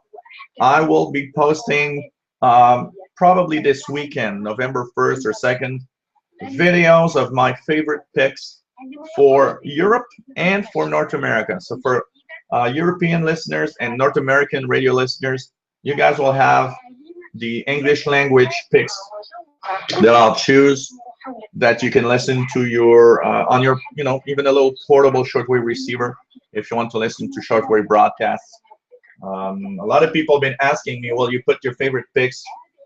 I will be posting probably this weekend, November 1st or 2nd, videos of my favorite picks for Europe and for North America. So for European listeners and North American radio listeners, you guys will have the English language picks that I'll choose, that you can listen to your on your even a little portable shortwave receiver if you want to listen to shortwave broadcasts. A lot of people have been asking me, will you put your favorite picks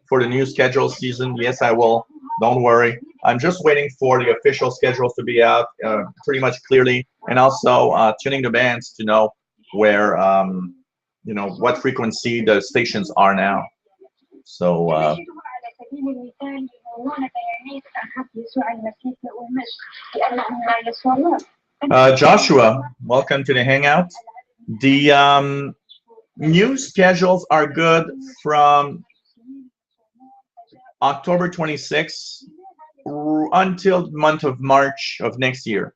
for the new schedule season? Yes, I will. Don't worry. I'm just waiting for the official schedules to be out pretty much clearly, and also tuning the bands to know where, you know, what frequency the stations are now. So Joshua, welcome to the Hangout. The new schedules are good from October 26th until the month of March of next year.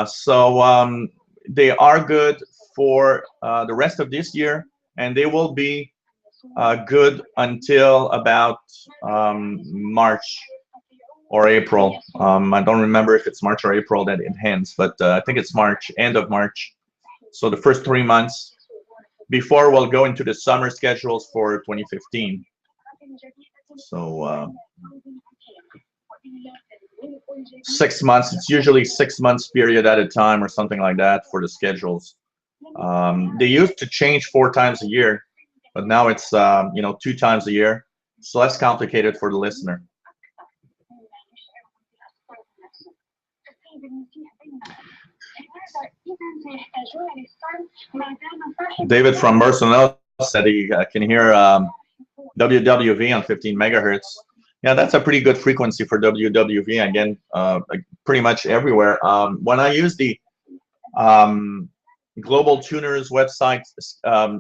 So they are good for the rest of this year, and they will be good until about March or April. I don't remember if it's March or April that it ends, but I think it's March, end of March. So the first 3 months before we'll go into the summer schedules for 2015. So 6 months, it's usually 6 months period at a time or something like that for the schedules. They used to change 4 times a year, but now it's you know, 2 times a year. It's less complicated for the listener. David from Mercenal said he can hear WWV on 15 megahertz. Yeah, that's a pretty good frequency for WWV. Again, like pretty much everywhere. When I use the Global Tuners website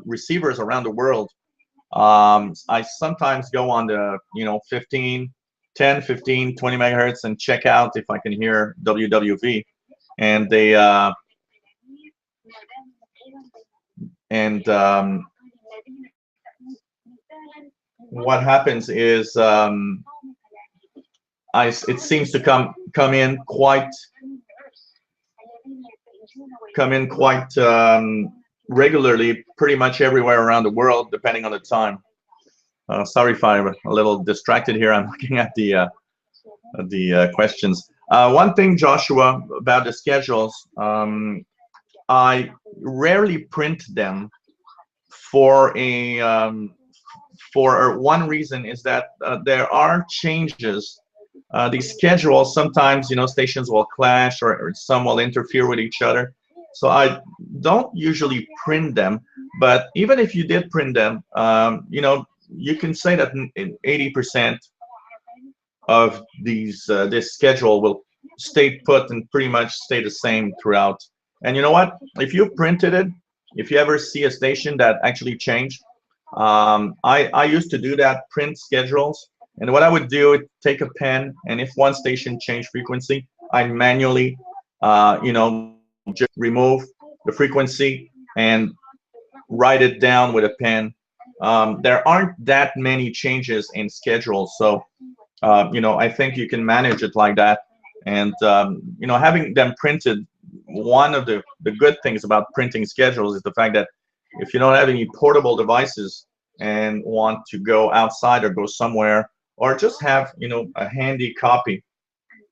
receivers around the world, I sometimes go on the, you know, 10, 15, 20 megahertz and check out if I can hear WWV. And they what happens is it seems to come in quite regularly, pretty much everywhere around the world, depending on the time. Sorry if I'm a little distracted here. I'm looking at the questions. One thing, Joshua, about the schedules, I rarely print them for one reason is that there are changes. These schedules, sometimes, you know, stations will clash or some will interfere with each other. So I don't usually print them, but even if you did print them, you know, you can say that 80% of these this schedule will stay put and pretty much stay the same throughout. And you know what? If you printed it, if you ever see a station that actually changed, I used to do that, print schedules. And what I would do is take a pen, and if one station changed frequency, I manually, you know, just remove the frequency and write it down with a pen. There aren't that many changes in schedules, so you know, I think you can manage it like that. And you know, having them printed, one of the good things about printing schedules is the fact that if you don't have any portable devices and want to go outside or go somewhere, or just have, you know, a handy copy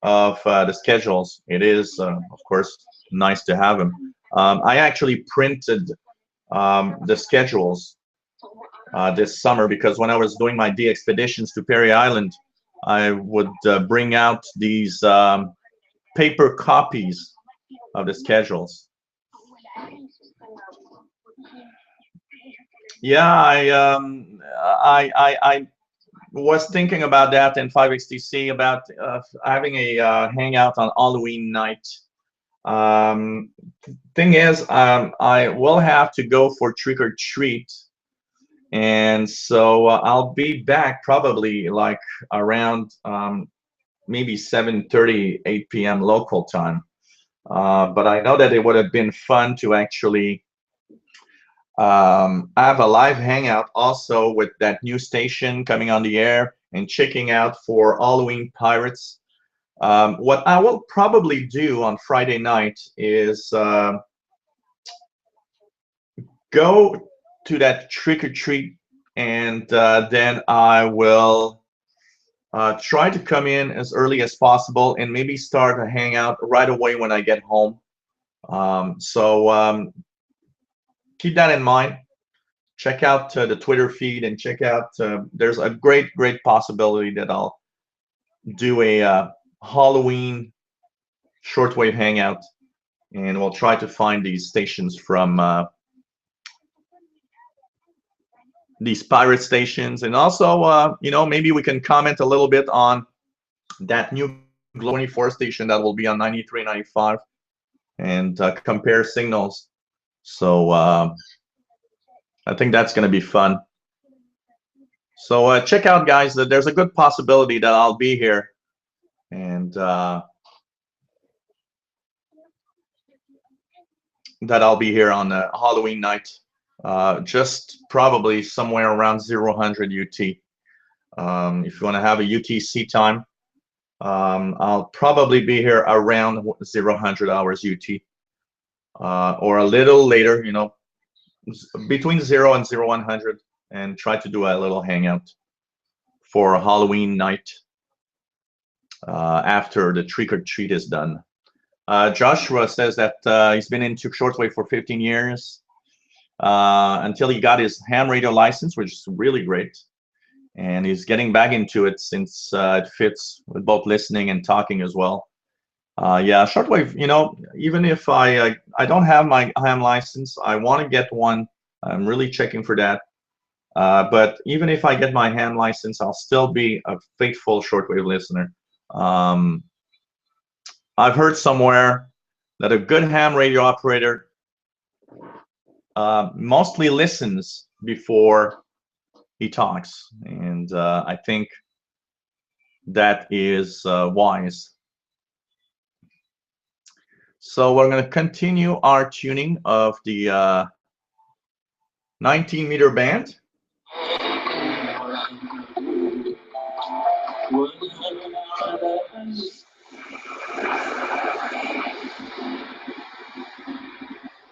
of the schedules, it is of course nice to have them. I actually printed the schedules this summer, because when I was doing my de-expeditions to Perry Island, I would bring out these paper copies of the schedules. Yeah, I was thinking about that in 5XTC, about having a hangout on Halloween night. Thing is, I will have to go for trick or treat, and so I'll be back probably like around maybe 7:30, 8 p.m. local time. But I know that it would have been fun to actually have a live hangout also with that new station coming on the air and checking out for Halloween Pirates. What I will probably do on Friday night is go to that trick or treat, and then I will try to come in as early as possible and maybe start a hangout right away when I get home. So keep that in mind. check out the Twitter feed and check out. There's a great possibility that I'll do a Halloween shortwave hangout, and we'll try to find these stations from these pirate stations, and also you know, maybe we can comment a little bit on that new Glow 24 station that will be on 93, 95, and compare signals. So I think that's going to be fun. So check out, guys, that there's a good possibility that I'll be here, and that I'll be here on a Halloween night, just probably somewhere around 000 UT. If you want to have a UTC time, I'll probably be here around 000 hours UT, or a little later, you know, between 0 and 0100, and try to do a little hangout for a Halloween night after the trick or treat is done. Joshua says that he's been into shortwave for 15 years until he got his ham radio license, which is really great. And he's getting back into it since it fits with both listening and talking as well. Yeah, shortwave, you know, even if I don't have my ham license, I want to get one. I'm really checking for that. But even if I get my ham license, I'll still be a faithful shortwave listener. I've heard somewhere that a good ham radio operator mostly listens before he talks, and I think that is wise. So we're going to continue our tuning of the 19-meter band.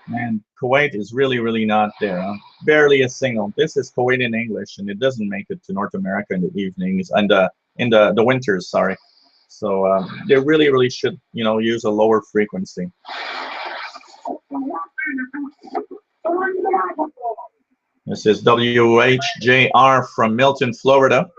And Kuwait is really not there. Huh? Barely a signal. This is Kuwait in English, and it doesn't make it to North America in the evenings and in the winters. Sorry. So they really should, you know, use a lower frequency. This is WHJR from Milton, Florida.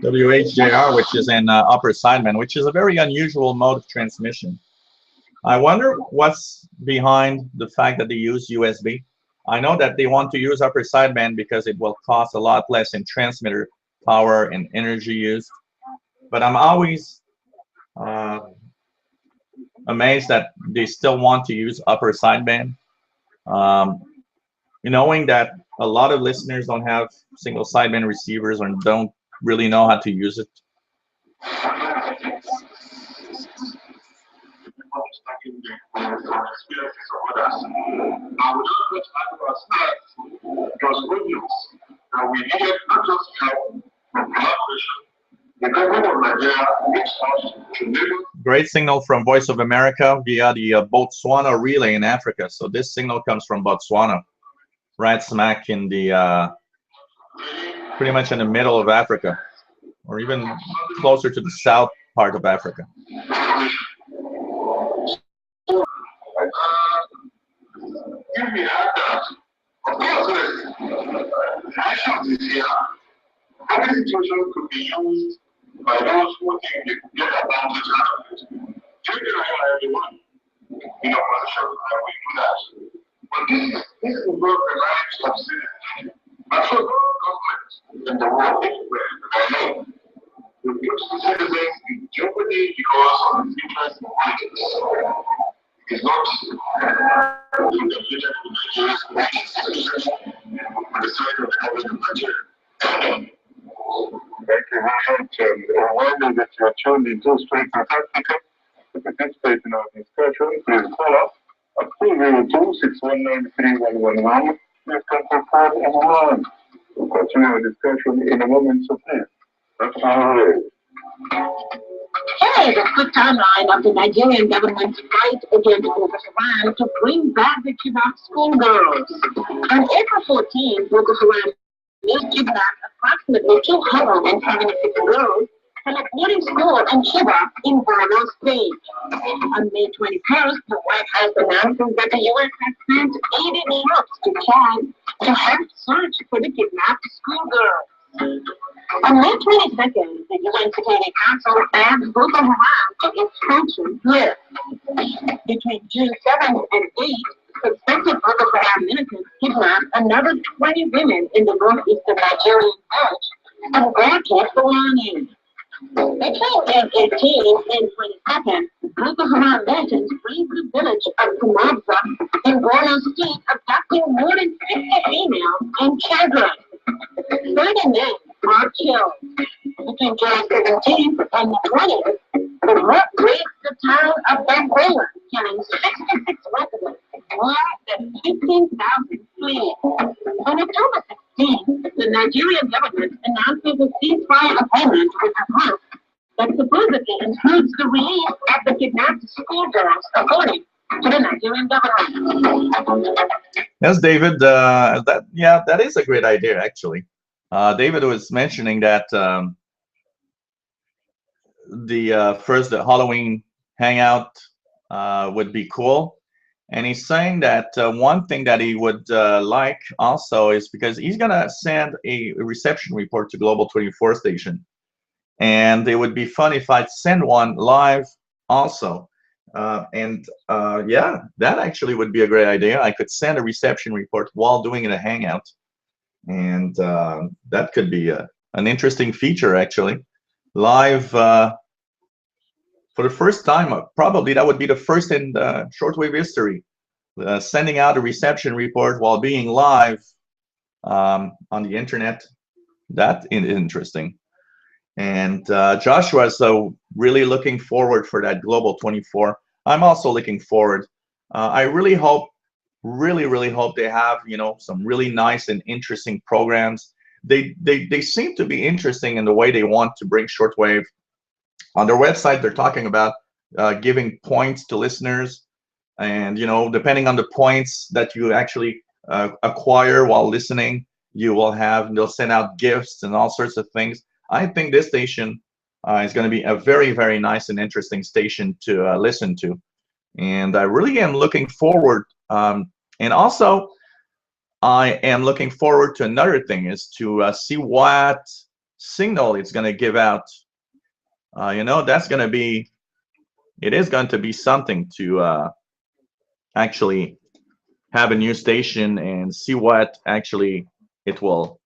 WHJR, which is in upper sideband, which is a very unusual mode of transmission. I wonder what's behind the fact that they use USB. I know that they want to use upper sideband because it will cost a lot less in transmitter power and energy used. But I'm always amazed that they still want to use upper sideband, knowing that a lot of listeners don't have single sideband receivers or don't really know how to use it. Great signal from Voice of America via the Botswana relay in Africa. So this signal comes from Botswana, right smack in the pretty much in the middle of Africa, or even closer to the south part of Africa. Every situation could be used by those who think they could get advantage out of it. Everyone in opposition, I will do that. But this involves the lives of citizens. And so governments in the world everywhere will put citizens in jeopardy because of the interest of politics. It is not interfere with Nigeria's institutions on the side of the government of Nigeria. Thank you very much. And a reminder that you're tuned into Straight South Africa with the participate in our discussion, please call us at 202-619-3111. Please contact us online. We'll continue our discussion in a moment, so please. That's our role. Here is a quick timeline of the Nigerian government's fight against Boko Haram to bring back the kidnapped schoolgirls. On April 14th, Boko Haram kidnapped approximately 276 girls from a boarding school in Chibok in Borno State. On May 21st, the White House announced that the U.S. has sent 80 troops to Chad to help search for the kidnapped schoolgirls. On May 22nd, the UN Security Council asked Boko Haram to its sanctions list. Between June 7th and 8th, suspected Boko Haram militants kidnapped another 20 women in the northeastern Nigerian village and broadcast belongings. Between May 18th and 22nd, Boko Haram militants freed the village of Kumabza in Borno State, abducting more than 50 females and children. 30 men are killed. Between July 17th and the 20th, the rock breaks the town of Benguela, killing 66 residents, more than 15,000 fleeing. On October 16th, the Nigerian government announces a ceasefire agreement with Hamas that supposedly includes the release of the kidnapped schoolgirls, according to the Nigerian government. Yes, David, that is a great idea, actually. David was mentioning that the Halloween hangout would be cool, and he's saying that one thing that he would like also is because he's gonna send a reception report to Global 24 station, and it would be fun if I'd send one live also. Yeah, that actually would be a great idea. I could send a reception report while doing a hangout, and that could be an interesting feature, actually. Live for the first time, probably that would be the first in shortwave history, sending out a reception report while being live on the internet. That is interesting. And Joshua is really looking forward for that Global 24. I'm also looking forward. I really hope, really hope they have, you know, some really nice and interesting programs. They seem to be interesting in the way they want to bring shortwave. On their website, they're talking about giving points to listeners, and you know, depending on the points that you actually acquire while listening, they'll send out gifts and all sorts of things. I think this station is going to be a very, very nice and interesting station to listen to, and I really am looking forward. And also, I am looking forward to another thing, is to see what signal it's going to give out. You know, it is going to be something to actually have a new station and see what actually it will,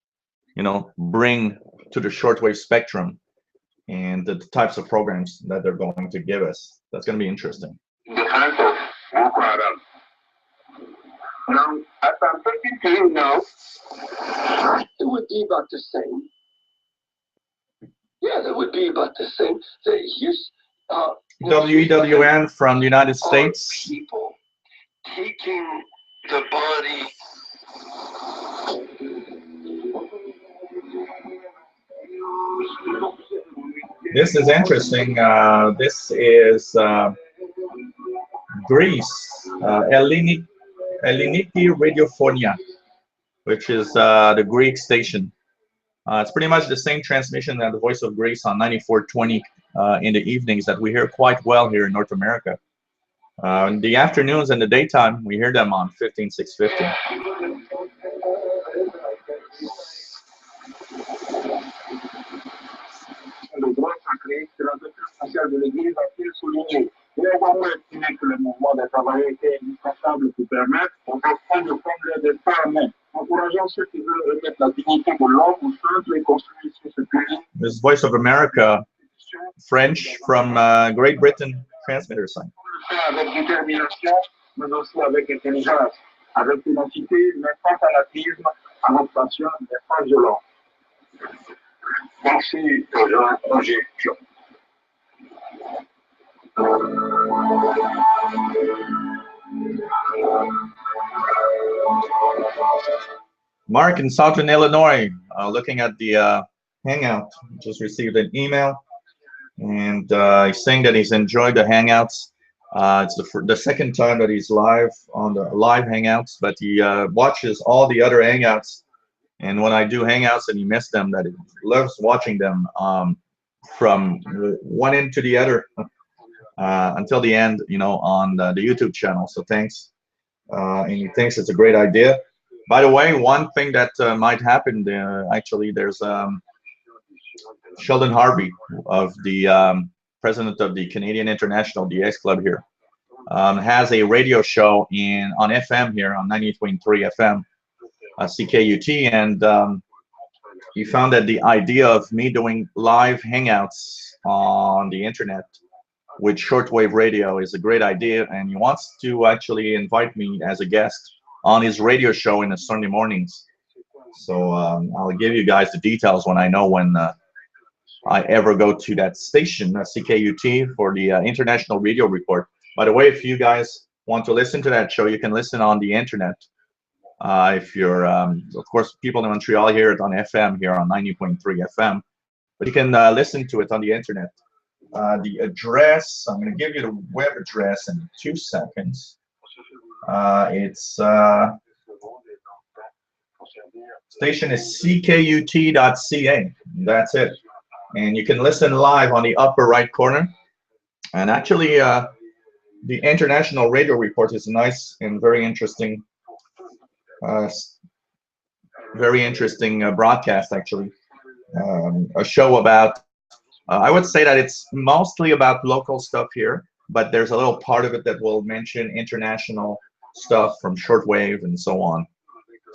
you know, bring to the shortwave spectrum and the types of programs that they're going to give us. That's going to be interesting. Defense of Boko Haram. Now, as I'm talking to you now, It would be about the same. Yeah, that would be about the same. Here's WEWN from the United States. People taking the body. This is interesting. This is Greece, Elliniki Radiophonia, which is the Greek station. It's pretty much the same transmission as the Voice of Greece on 9420 in the evenings that we hear quite well here in North America. In the afternoons and the daytime, we hear them on 15650. le droit sacré que la doctrine sociale de l'Église a-t-il souligné. Il est également estimé que le mouvement des travailleurs était indispensable pour permettre aux enfants de prendre leur destin en main, encourageant ceux qui veulent remettre la dignité de l'homme au centre et construire sur ce pays. This Voice of America, French from Great Britain transmitter sign. Avec détermination, mais aussi avec intelligence, avec ténacité, mais sans fanatisme, avec passion, mais sans violence. Merci pour la projection. Mark in Southern Illinois, looking at the Hangout, just received an email, and he's saying that he's enjoyed the Hangouts. It's the second time that he's live on the live Hangouts, but he watches all the other Hangouts. And when I do Hangouts and he missed them, that he loves watching them from one end to the other until the end, you know, on the YouTube channel. So thanks. And he thinks it's a great idea. By the way, one thing that might happen there, actually, there's Sheldon Harvey, of the president of the Canadian International DX Club here, has a radio show on FM here on 98.3 FM, CKUT, and he found that the idea of me doing live hangouts on the internet with shortwave radio is a great idea, and he wants to actually invite me as a guest on his radio show in the Sunday mornings. So I'll give you guys the details when I know when I ever go to that station, CKUT, for the International Radio Report. By the way, if you guys want to listen to that show, you can listen on the internet. If you're, of course, people in Montreal hear it on FM here on 90.3 FM, but you can listen to it on the internet. The address, I'm going to give you the web address in 2 seconds. It's station is ckut.ca. That's it. And you can listen live on the upper right corner. And actually, the International Radio Report is a nice and very interesting broadcast, actually. A show about, I would say that it's mostly about local stuff here, but there's a little part of it that will mention international stuff from shortwave and so on.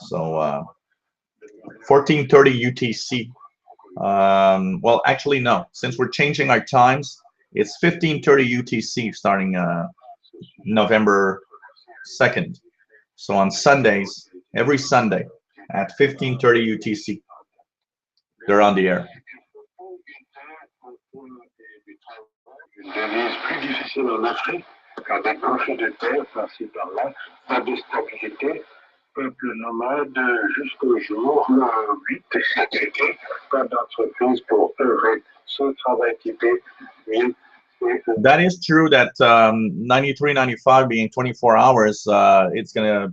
So 14:30 UTC. Well, actually, no. Since we're changing our times, it's 15:30 UTC starting November 2nd. So on Sundays, every Sunday at 15:30 UTC, they're on the air. Une devise plus difficile en Afrique, car des conflits de terre par-ci par-là, pas de stabilité, peuple nomade jusqu'au jour 8 cet été, pas d'entreprise pour œuvrer, seul travail typé, mieux. That is true that 93.95 being 24 hours, it's going to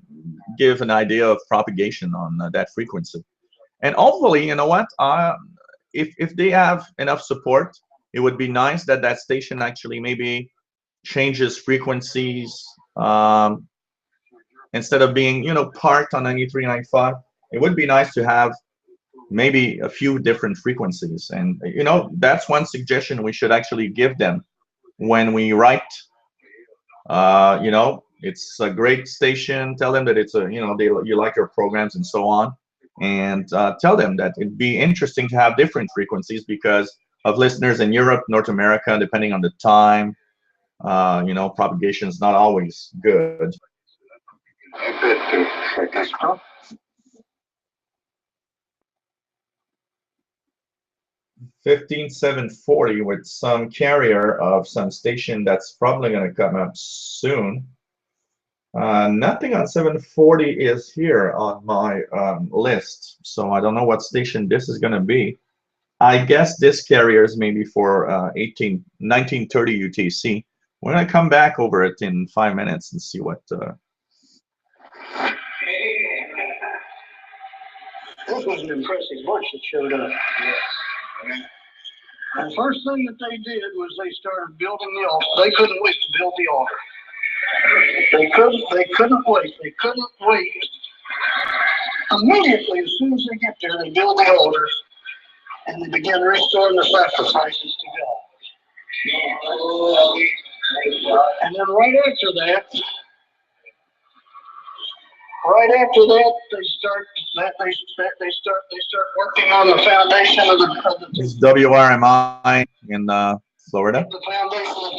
give an idea of propagation on that frequency. And hopefully, you know what, if they have enough support, it would be nice that that station actually maybe changes frequencies. Instead of being, you know, parked on 93.95, it would be nice to have maybe a few different frequencies. And, you know, that's one suggestion we should actually give them when we write. You know, it's a great station. Tell them that it's a, you know, you like your programs and so on. And tell them that it'd be interesting to have different frequencies because of listeners in Europe, North America, depending on the time. You know, propagation is not always good. 15740 with some carrier of some station that's probably going to come up soon. Nothing on 740 is here on my list, so I don't know what station this is going to be. I guess this carrier is maybe for 1930 UTC. We're going to come back over it in 5 minutes and see what. This was an impressive bunch that showed up. And the first thing that they did was they started building the altar. They couldn't wait to build the altar. They couldn't wait. They couldn't wait. Immediately, as soon as they get there, they build the altar and they begin restoring the sacrifices to God. And then right after that, they start working on the foundation of the This is WRMI in Florida. The foundation of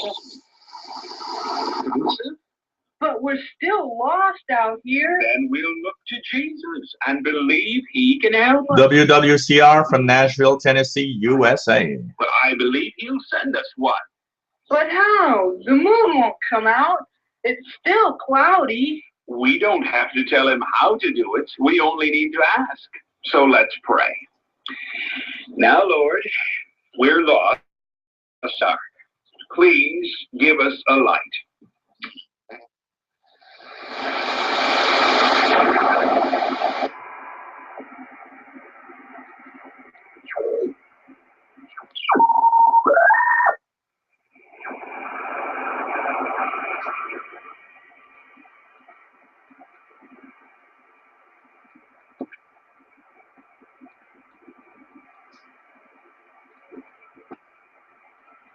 But we're still lost out here. Then we'll look to Jesus and believe he can help us. WWCR from Nashville, Tennessee, USA. But I believe he'll send us one. But how? The moon won't come out. It's still cloudy. We don't have to tell him how to do it. We only need to ask. So let's pray. Now, Lord, we're lost. Sorry. Please give us a light.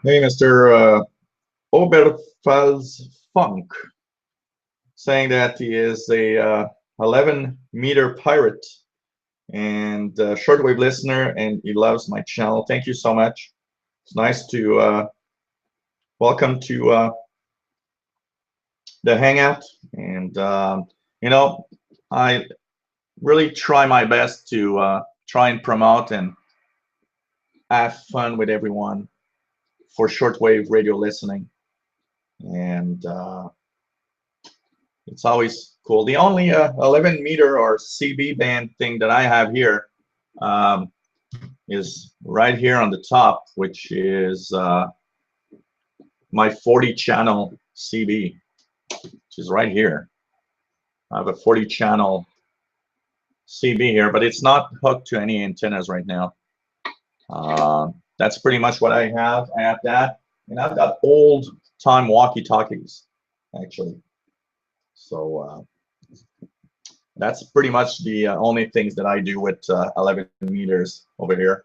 Hey, Mr. Oberfalls Funk, saying that he is a 11-meter pirate and shortwave listener, and he loves my channel. Thank you so much. It's nice to welcome to the Hangout, and you know, I really try my best to try and promote and have fun with everyone for shortwave radio listening, and it's always cool. The only 11-meter or CB band thing that I have here is right here on the top, which is my 40-channel CB, which is right here. I have a 40-channel CB here, but it's not hooked to any antennas right now. That's pretty much what I have. I have that, and I've got old-time walkie-talkies, actually. So that's pretty much the only things that I do with 11 meters over here.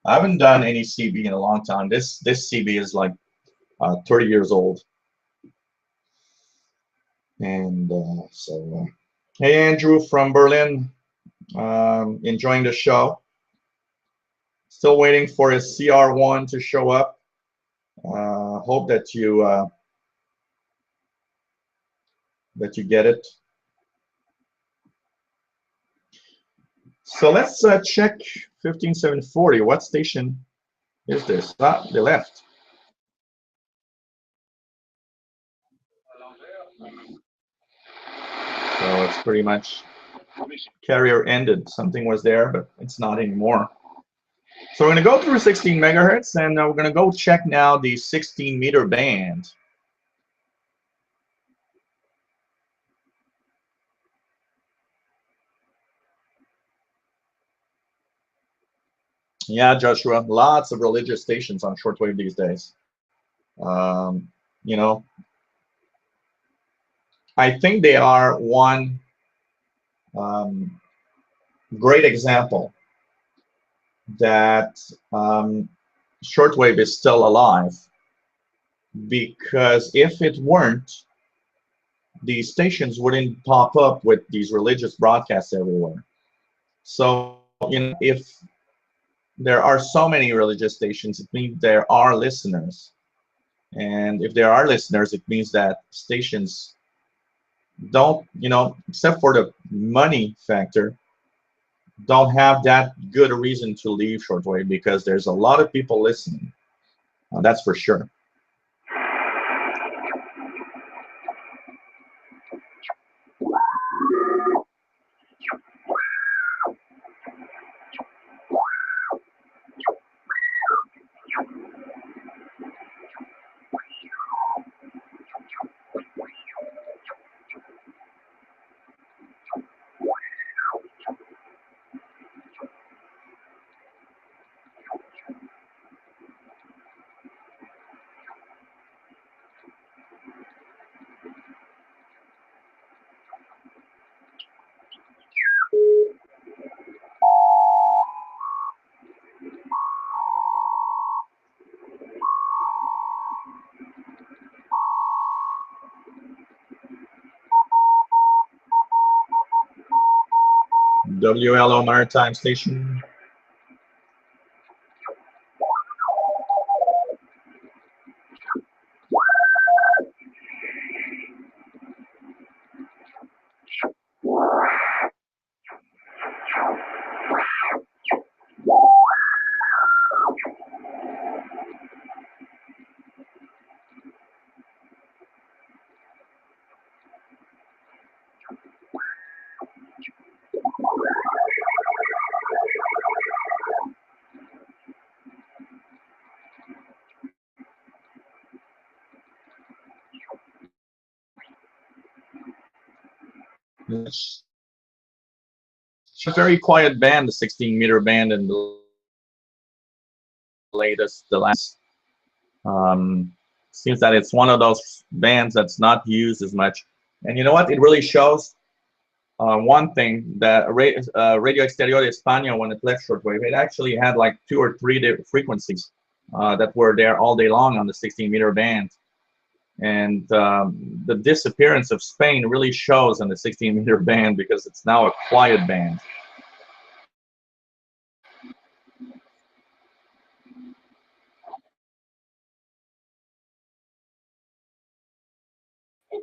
I haven't done any CB in a long time. This CB is like 30 years old. And so, hey, Andrew from Berlin, enjoying the show. Still waiting for a CR1 to show up. Hope that you get it. So let's check 15740. What station is this? Ah, they left. So it's pretty much carrier ended. Something was there, but it's not anymore. So we're going to go through 16 megahertz, and we're going to go check now the 16-meter band. Yeah, Joshua, lots of religious stations on shortwave these days. You know, I think they are one great example that shortwave is still alive, because if it weren't, these stations wouldn't pop up with these religious broadcasts everywhere. So, you know, if there are so many religious stations, it means there are listeners. And if there are listeners, it means that stations don't, you know, except for the money factor, don't have that good a reason to leave shortwave, because there's a lot of people listening. That's for sure. WLO Maritime Station. It's a very quiet band, the 16-meter band, and the last. Seems that it's one of those bands that's not used as much. And you know what? It really shows one thing, that Radio Exterior de España, when it left shortwave, it actually had like 2 or 3 different frequencies that were there all day long on the 16-meter band. And the disappearance of Spain really shows on the 16-meter band, because it's now a quiet band.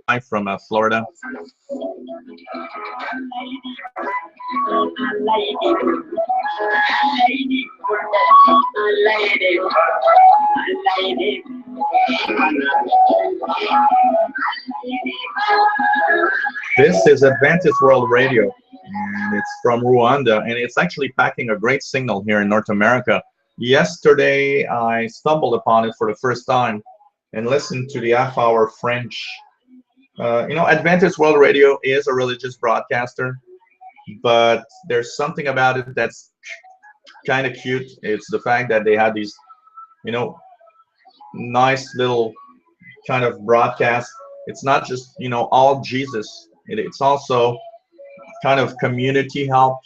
I'm from Florida. This is Adventist World Radio, and it's from Rwanda, and it's actually packing a great signal here in North America. Yesterday, I stumbled upon it for the first time and listened to the half-hour French. You know, Adventist World Radio is a religious broadcaster, but there's something about it that's kind of cute. It's the fact that they had these, you know, nice little kind of broadcasts. It's not just, you know, all Jesus. It's also kind of community help.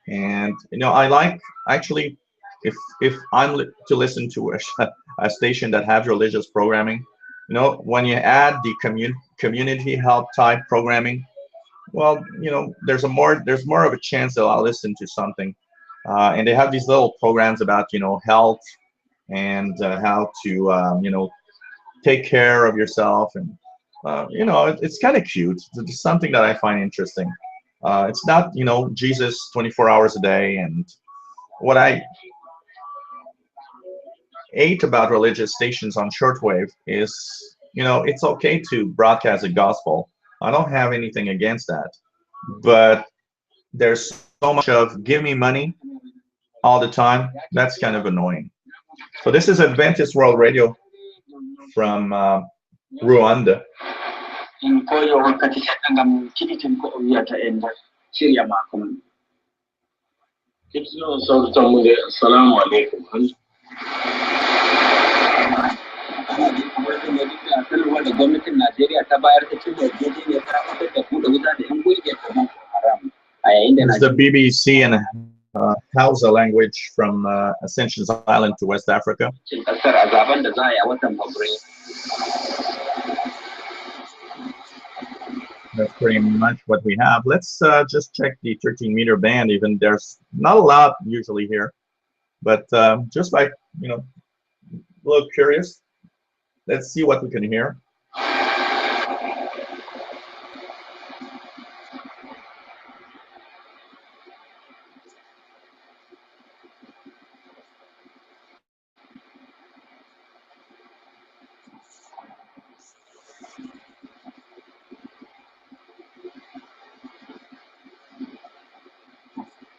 And, you know, I like, actually, if I'm to listen to a station that has religious programming, you know, when you add the community help type programming, well, you know, there's more of a chance that I'll listen to something. And they have these little programs about, you know, health and how to, you know, take care of yourself. And, you know, it's kind of cute. It's something that I find interesting. It's not, you know, Jesus 24 hours a day. And what I hate about religious stations on shortwave is, you know, it's okay to broadcast the gospel. I don't have anything against that. But there's so much of give me money all the time. That's kind of annoying. So this is Adventist World Radio from Rwanda. It's the BBC and Hausa language from Ascension Island to West Africa. That's pretty much what we have. Let's just check the 13-meter band. Even there's not a lot usually here, but just like, you know, a little curious. Let's see what we can hear.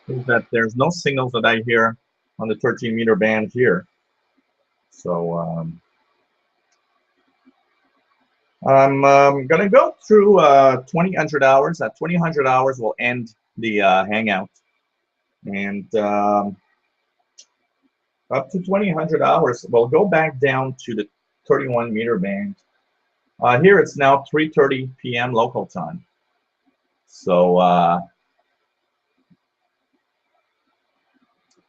Is that there's no signals that I hear on the 13-meter band here. So I'm gonna go through 2000 hours. At 2000 hours, we'll end the Hangout, and up to 2000 hours, we'll go back down to the 31-meter band. Here it's now 3:30 p.m. local time. So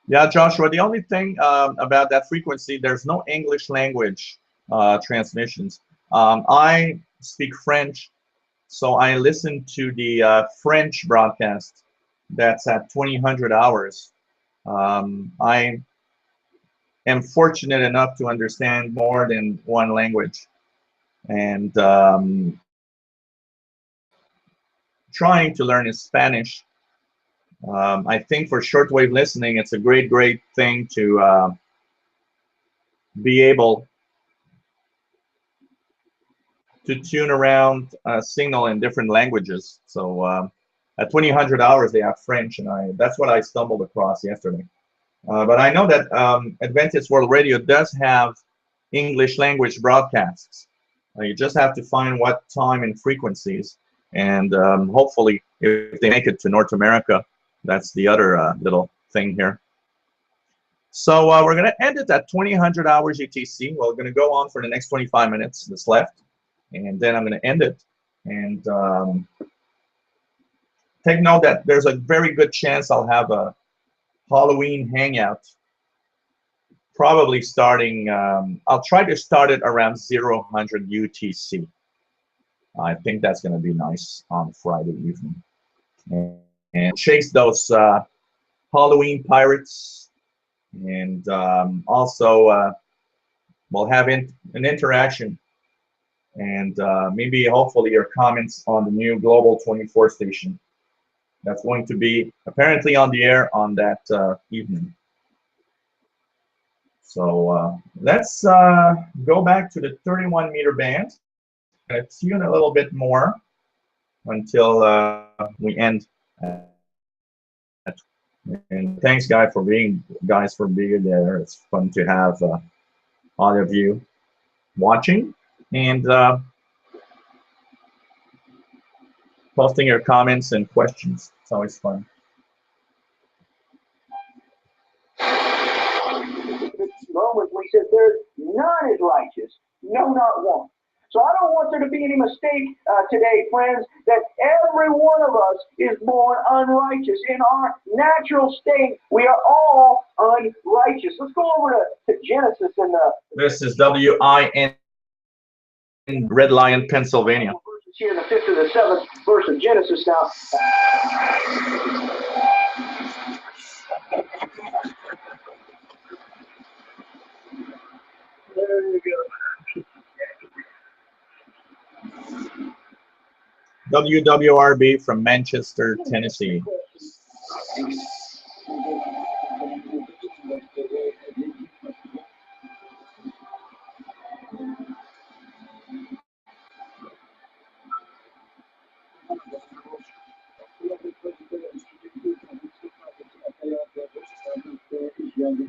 yeah, Joshua, the only thing about that frequency, there's no English language transmissions. I speak French, so I listen to the French broadcast that's at 2000 hours. I am fortunate enough to understand more than one language, and trying to learn Spanish. I think for shortwave listening, it's a great thing to be able to tune around a signal in different languages. So at 2000 hours, they have French, and that's what I stumbled across yesterday. But I know that Adventist World Radio does have English language broadcasts. You just have to find what time and frequencies. And hopefully, if they make it to North America, that's the other little thing here. So we're going to end it at 2000 hours UTC. We're going to go on for the next 25 minutes that's left. And then I'm going to end it. And take note that there's a very good chance I'll have a Halloween hangout. Probably starting, I'll try to start it around 0000 UTC. I think that's going to be nice on Friday evening. And chase those Halloween pirates. And also, we'll have an interaction. And maybe, hopefully, your comments on the new Global 24 station. That's going to be apparently on the air on that evening. So let's go back to the 31-meter band. I'm going to tune a little bit more until we end. And thanks, guys, for being there. It's fun to have all of you watching and posting your comments and questions. It's always fun. Romans, we said there's none is righteous, no, not one. So I don't want there to be any mistake today, friends, that every one of us is born unrighteous. In our natural state, we are all unrighteous. Let's go over to Genesis. And this is WIN Red Lion, Pennsylvania. Here in the 5th to the 7th verse of Genesis now. There you go. WWRB from Manchester, Tennessee.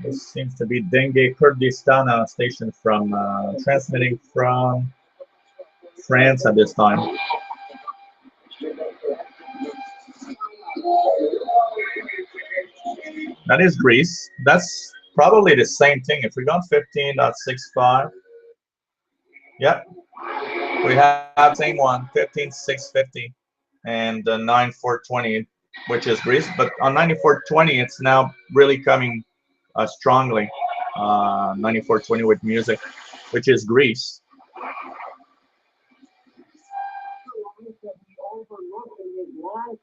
This seems to be Dengue Kurdistan station from transmitting from France at this time. That is Greece. That's probably the same thing. If we got 15.65, yep, we have same one, 15.650 and 9.420, which is Greece. But on 94.20, it's now really coming strongly. 94.20 with music, which is Greece.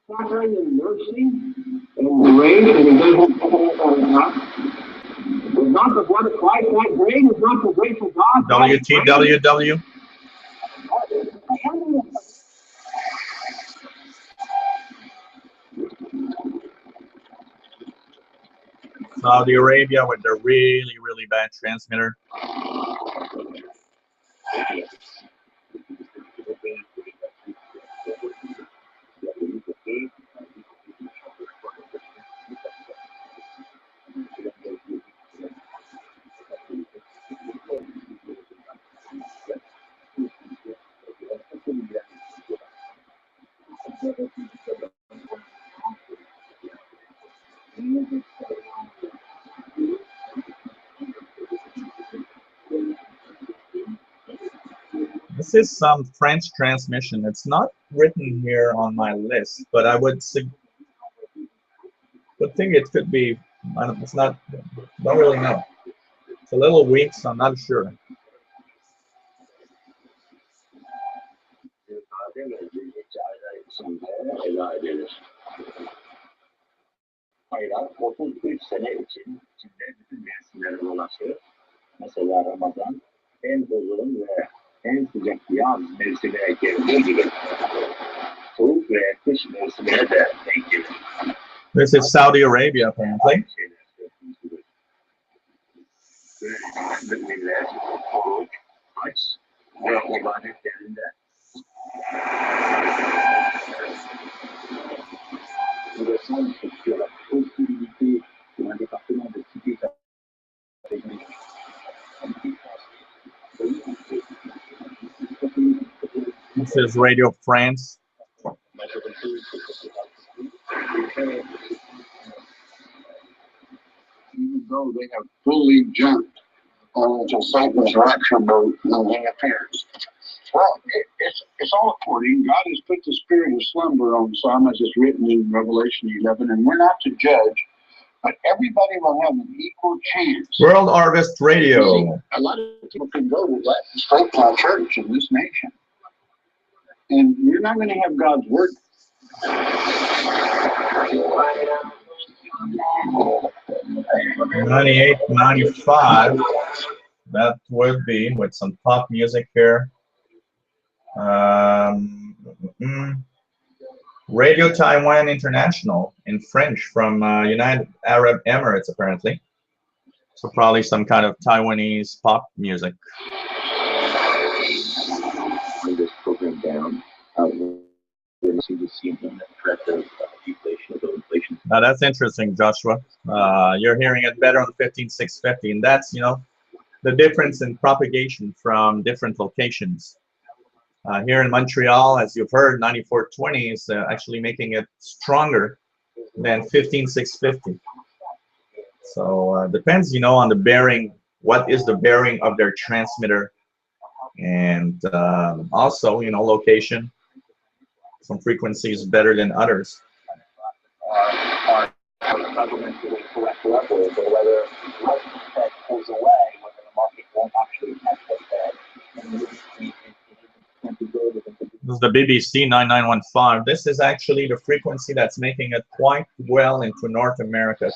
Suffering and mercy and grace and is not the blood of Christ. That grace is not the grace of God. WTWW. Saudi Arabia with their really, really bad transmitter. This is some French transmission. It's not written here on my list, but I would think it could be. It's not. Don't really know. It's a little weak, so I'm not sure. Hayrat 33 sene içinde bütün mevsimlere dolaşır. Mesela Ramazan en uzun ve en sıcak yaz mevsimine geldiği gibi soğuk ve kış mevsimine de denk gelir. This is Saudi Arabia, apparently. Millet, oruç, hac ve ibadetlerinde This is Radio France. ago, they have fully jumped onto Satan's rapture boat when he appears. Well, it's all according. God has put the spirit of slumber on some, as it's written in Revelation 11, and we're not to judge, but everybody will have an equal chance. World Harvest Radio. A lot of people can go to that straight to church in this nation, and you're not going to have God's word. 98, 95. That would be with some pop music here. Radio Taiwan International in French from United Arab Emirates, apparently. So probably some kind of Taiwanese pop music. This program down. Now that's interesting, Joshua. You're hearing it better on 15650, and that's, you know, the difference in propagation from different locations. Here in Montreal, as you've heard, 9420 is actually making it stronger than 15650. So depends, you know, on the bearing. What is the bearing of their transmitter, and also, you know, location. Some frequencies better than others. Are governments doing correct levels, or whether what that pulls away, whether the market won't actually catch that. This is the BBC 9915. This is actually the frequency that's making it quite well into North America.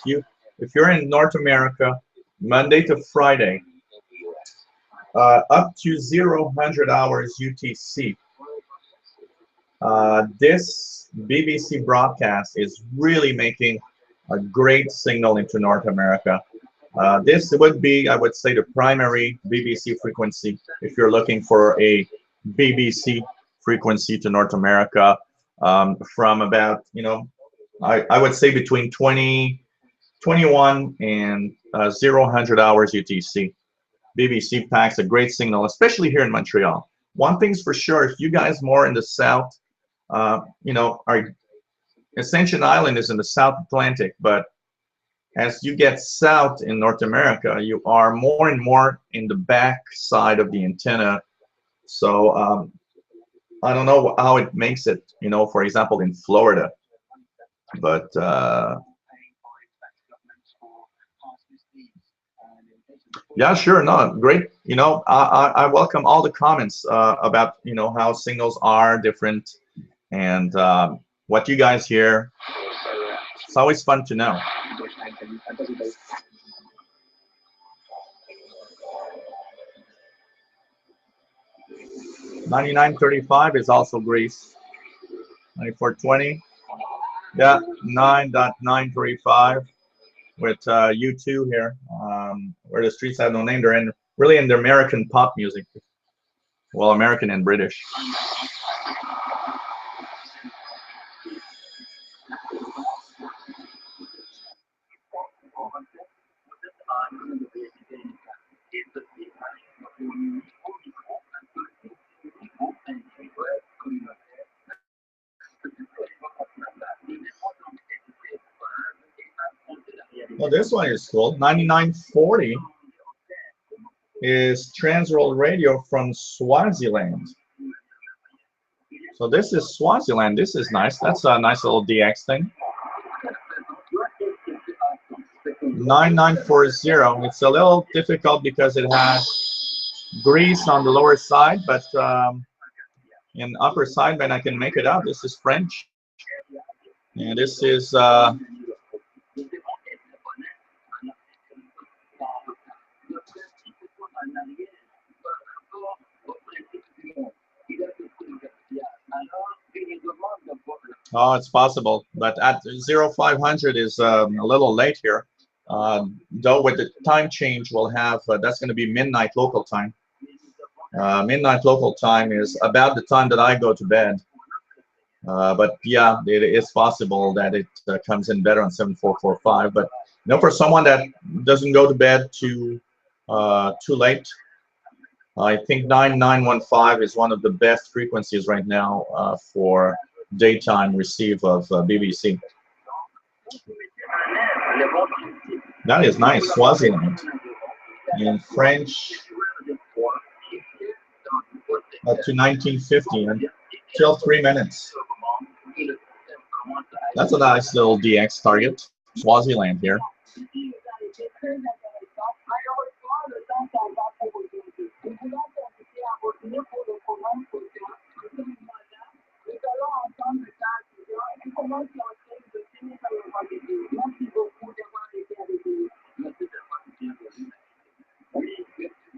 If you're in North America, Monday to Friday, up to 0000 hours UTC, this BBC broadcast is really making a great signal into North America. This would be, I would say, the primary BBC frequency if you're looking for a BBC frequency to North America, from about, you know, I would say between 21 and 0000 hours UTC. BBC packs a great signal, especially here in Montreal. One thing's for sure, if you guys more in the south, you know, our Ascension Island is in the South Atlantic, but as you get south in North America, you are more and more in the back side of the antenna. So I don't know how it makes it, you know, for example, in Florida, but yeah, sure, no, great. You know, I welcome all the comments about, you know, how signals are different and what you guys hear. It's always fun to know. $99.35 is also Greece. 94.20. Yeah, 9.935 with U2 here. Where the streets have no name. They're really in the American pop music. Well, American and British. Well, this one is cool. 9940 is Transworld Radio from Swaziland. So this is Swaziland. This is nice. That's a nice little DX thing. 9940. It's a little difficult because it has Greece on the lower side, but in upper sideband I can make it out. This is French, and this is oh, it's possible, but at 0500 is a little late here. Though with the time change, we'll have that's going to be midnight local time. Midnight local time is about the time that I go to bed. But yeah, it is possible that it comes in better on 7445. But you know, for someone that doesn't go to bed too late, I think 9915 is one of the best frequencies right now for daytime receive of BBC. That is nice, Swaziland. In French, up to 1950, until 3 minutes. That's a nice little DX target. Swaziland here.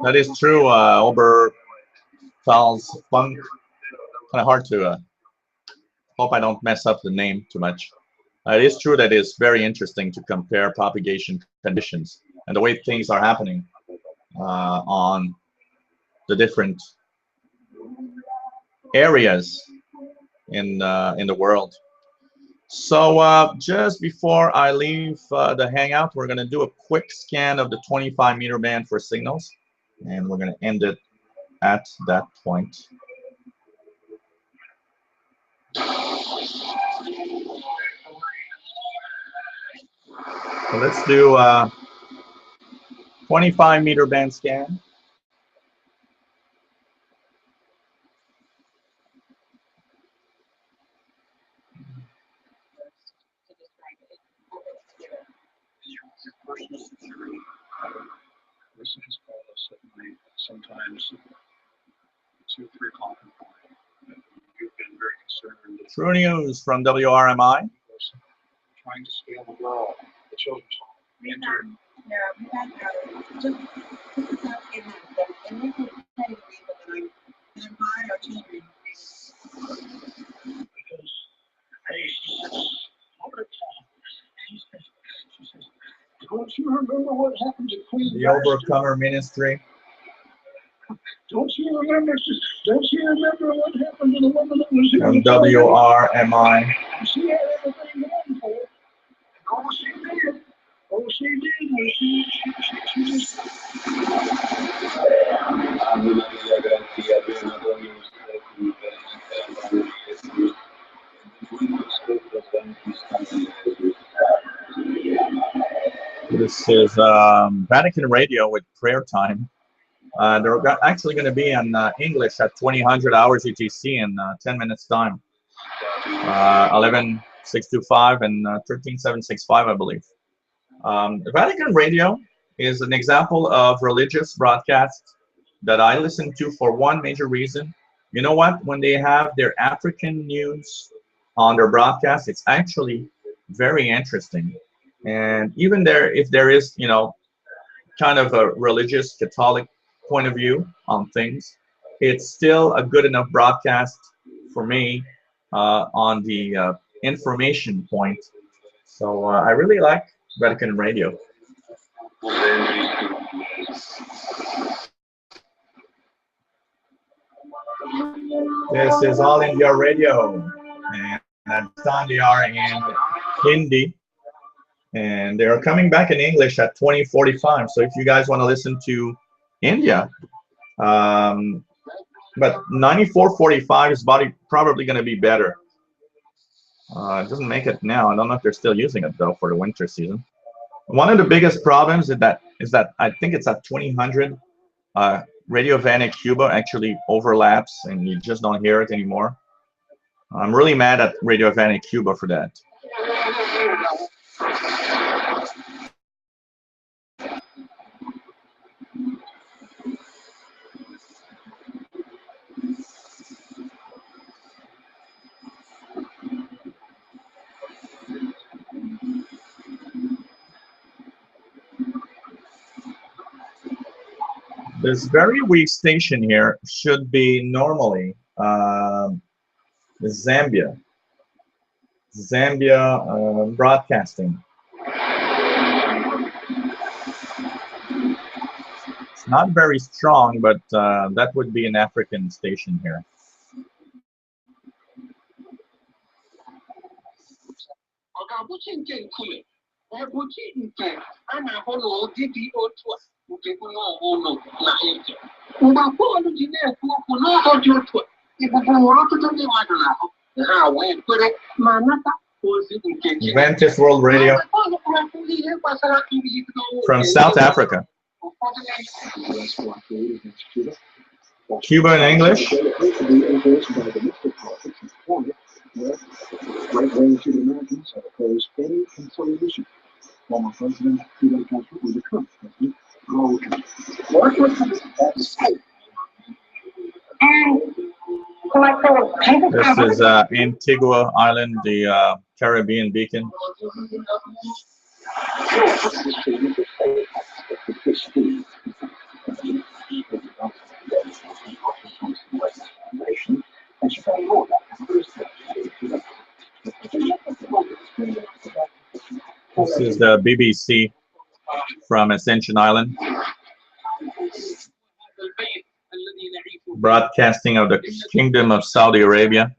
That is true, Oberpfalz funk. Kind of hard to hope I don't mess up the name too much. It is true that it's very interesting to compare propagation conditions and the way things are happening on the different areas in the world. So just before I leave the Hangout, we're going to do a quick scan of the 25-meter band for signals, and we're going to end it at that point. So let's do 25-meter band scan. Listeners call us at night, sometimes 2, 3 o'clock in the morning. You've been very concerned. True news from WRMI. Trying to scale the world, the children's home. Because, hey, she says, don't you remember what happened to Queen? The Overcomer Ministry. Don't you remember what happened to the woman that was here? From WRMI. She had everything going for her. Oh, she did. Oh, she did. When she just. This is Vatican Radio with prayer time. They're actually going to be in English at 2000 hours UTC in 10 minutes time. 11625 and 13765, I believe. Vatican Radio is an example of religious broadcast that I listen to for one major reason. You know what? When they have their African news on their broadcast, it's actually very interesting. And even there, if there is, you know, kind of a religious Catholic point of view on things, it's still a good enough broadcast for me on the information point. So I really like Vatican Radio. This is All India Radio, and at the time they are in Hindi, and they are coming back in English at 2045. So if you guys want to listen to India, but 9445 is probably going to be better. It doesn't make it now. I don't know if they're still using it though for the winter season. One of the biggest problems is that I think it's at 2000. Radio Havana Cuba actually overlaps, and you just don't hear it anymore. I'm really mad at Radio Havana Cuba for that. This very weak station here should be normally Zambia Broadcasting. It's not very strong, but that would be an African station here. Adventist World Radio. from South Africa. Cuba in English. Right-wing Cuban Americans have opposed any conciliation. Former President Fidel Castro was the current president. This is Antigua Island, the Caribbean beacon. This is the BBC from Ascension Island, broadcasting of the Kingdom of Saudi Arabia.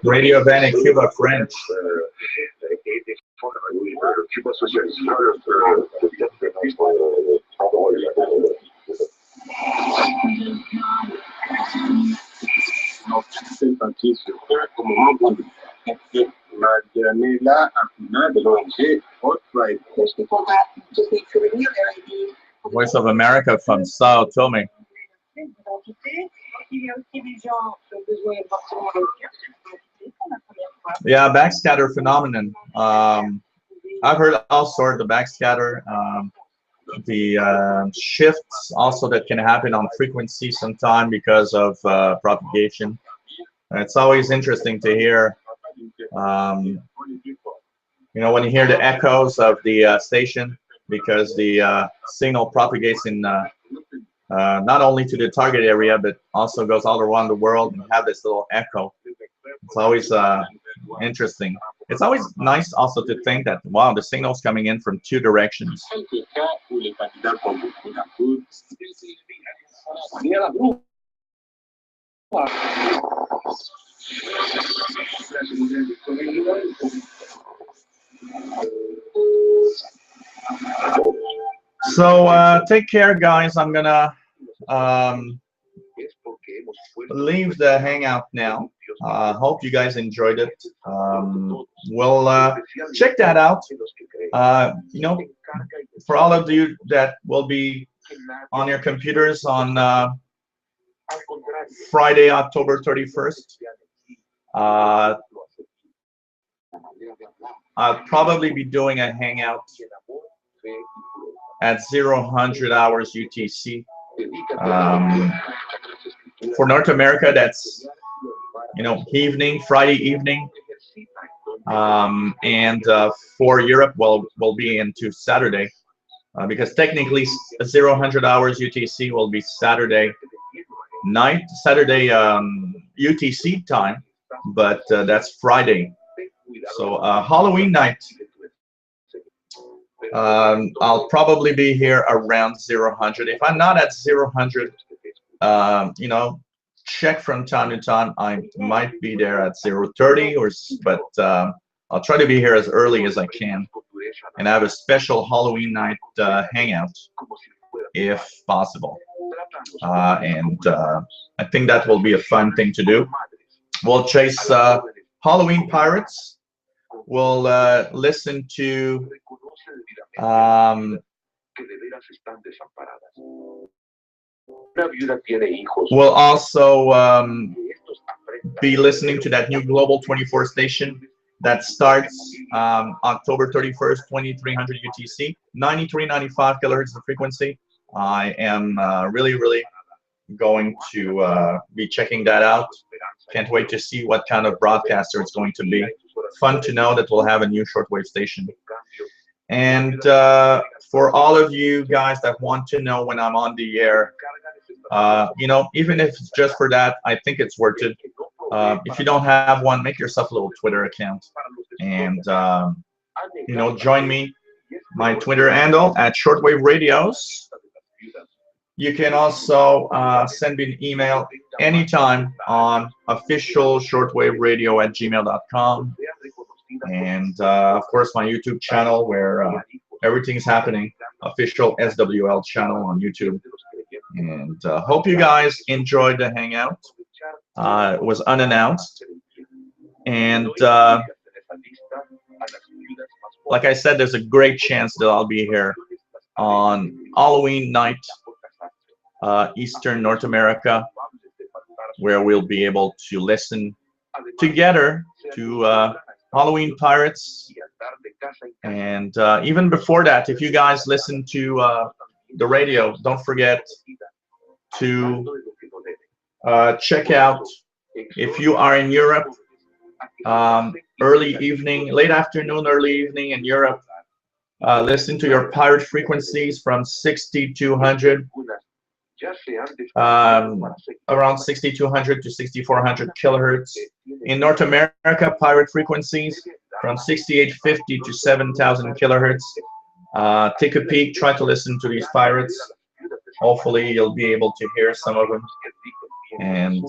Radio Van in Cuba, French. Voice of America from Sao Tome. Yeah, backscatter phenomenon. I've heard all sorts of backscatter. The shifts also that can happen on frequency sometime because of propagation. It's always interesting to hear. You know, when you hear the echoes of the station, because the signal propagates in not only to the target area, but also goes all around the world and have this little echo. It's always interesting. It's always nice also to think that, wow, the signal's coming in from two directions. So take care, guys. I'm gonna leave the Hangout now. Hope you guys enjoyed it. We'll check that out. You know, for all of you that will be on your computers on Friday, October 31st, I'll probably be doing a Hangout at 0000 hours UTC. For North America, that's, you know, evening, Friday evening, and for Europe, we'll be into Saturday, because technically 0000 hours UTC will be Saturday night, Saturday UTC time, but that's Friday. So Halloween night, I'll probably be here around 0000. If I'm not at 0000, you know, check from time to time. I might be there at 0:30, but I'll try to be here as early as I can, and have a special Halloween night hangout if possible. And I think that will be a fun thing to do. We'll chase Halloween pirates. We'll listen to we'll also be listening to that new Global 24 station that starts October 31st, 2300 UTC, 93.95 kilohertz the frequency. I am really going to be checking that out. Can't wait to see what kind of broadcaster it's going to be. Fun to know that we'll have a new shortwave station. And for all of you guys that want to know when I'm on the air, you know, even if it's just for that, I think it's worth it. If you don't have one, make yourself a little Twitter account, and you know, join me. My Twitter handle at Shortwave Radios. You can also send me an email anytime on officialshortwaveradio@gmail.com, and of course my YouTube channel where everything's happening. Official SWL channel on YouTube. And hope you guys enjoyed the Hangout. It was unannounced. And like I said, there's a great chance that I'll be here on Halloween night, Eastern North America, where we'll be able to listen together to Halloween Pirates. And even before that, if you guys listen to the radio, don't forget to check out, if you are in Europe, early evening, late afternoon, early evening in Europe, listen to your pirate frequencies from 6200, around 6200 to 6400 kilohertz. In North America, pirate frequencies from 6850 to 7000 kilohertz. Take a peek, try to listen to these pirates. Hopefully you'll be able to hear some of them. And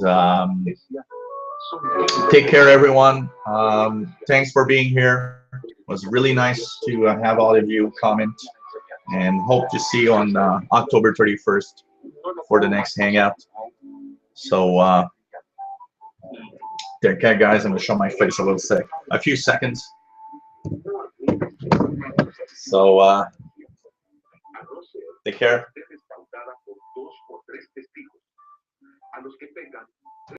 take care, everyone. Thanks for being here. It was really nice to have all of you comment, and hope to see you on October 31st for the next Hangout. So take care, guys. I'm gonna show my face a few seconds. So take care.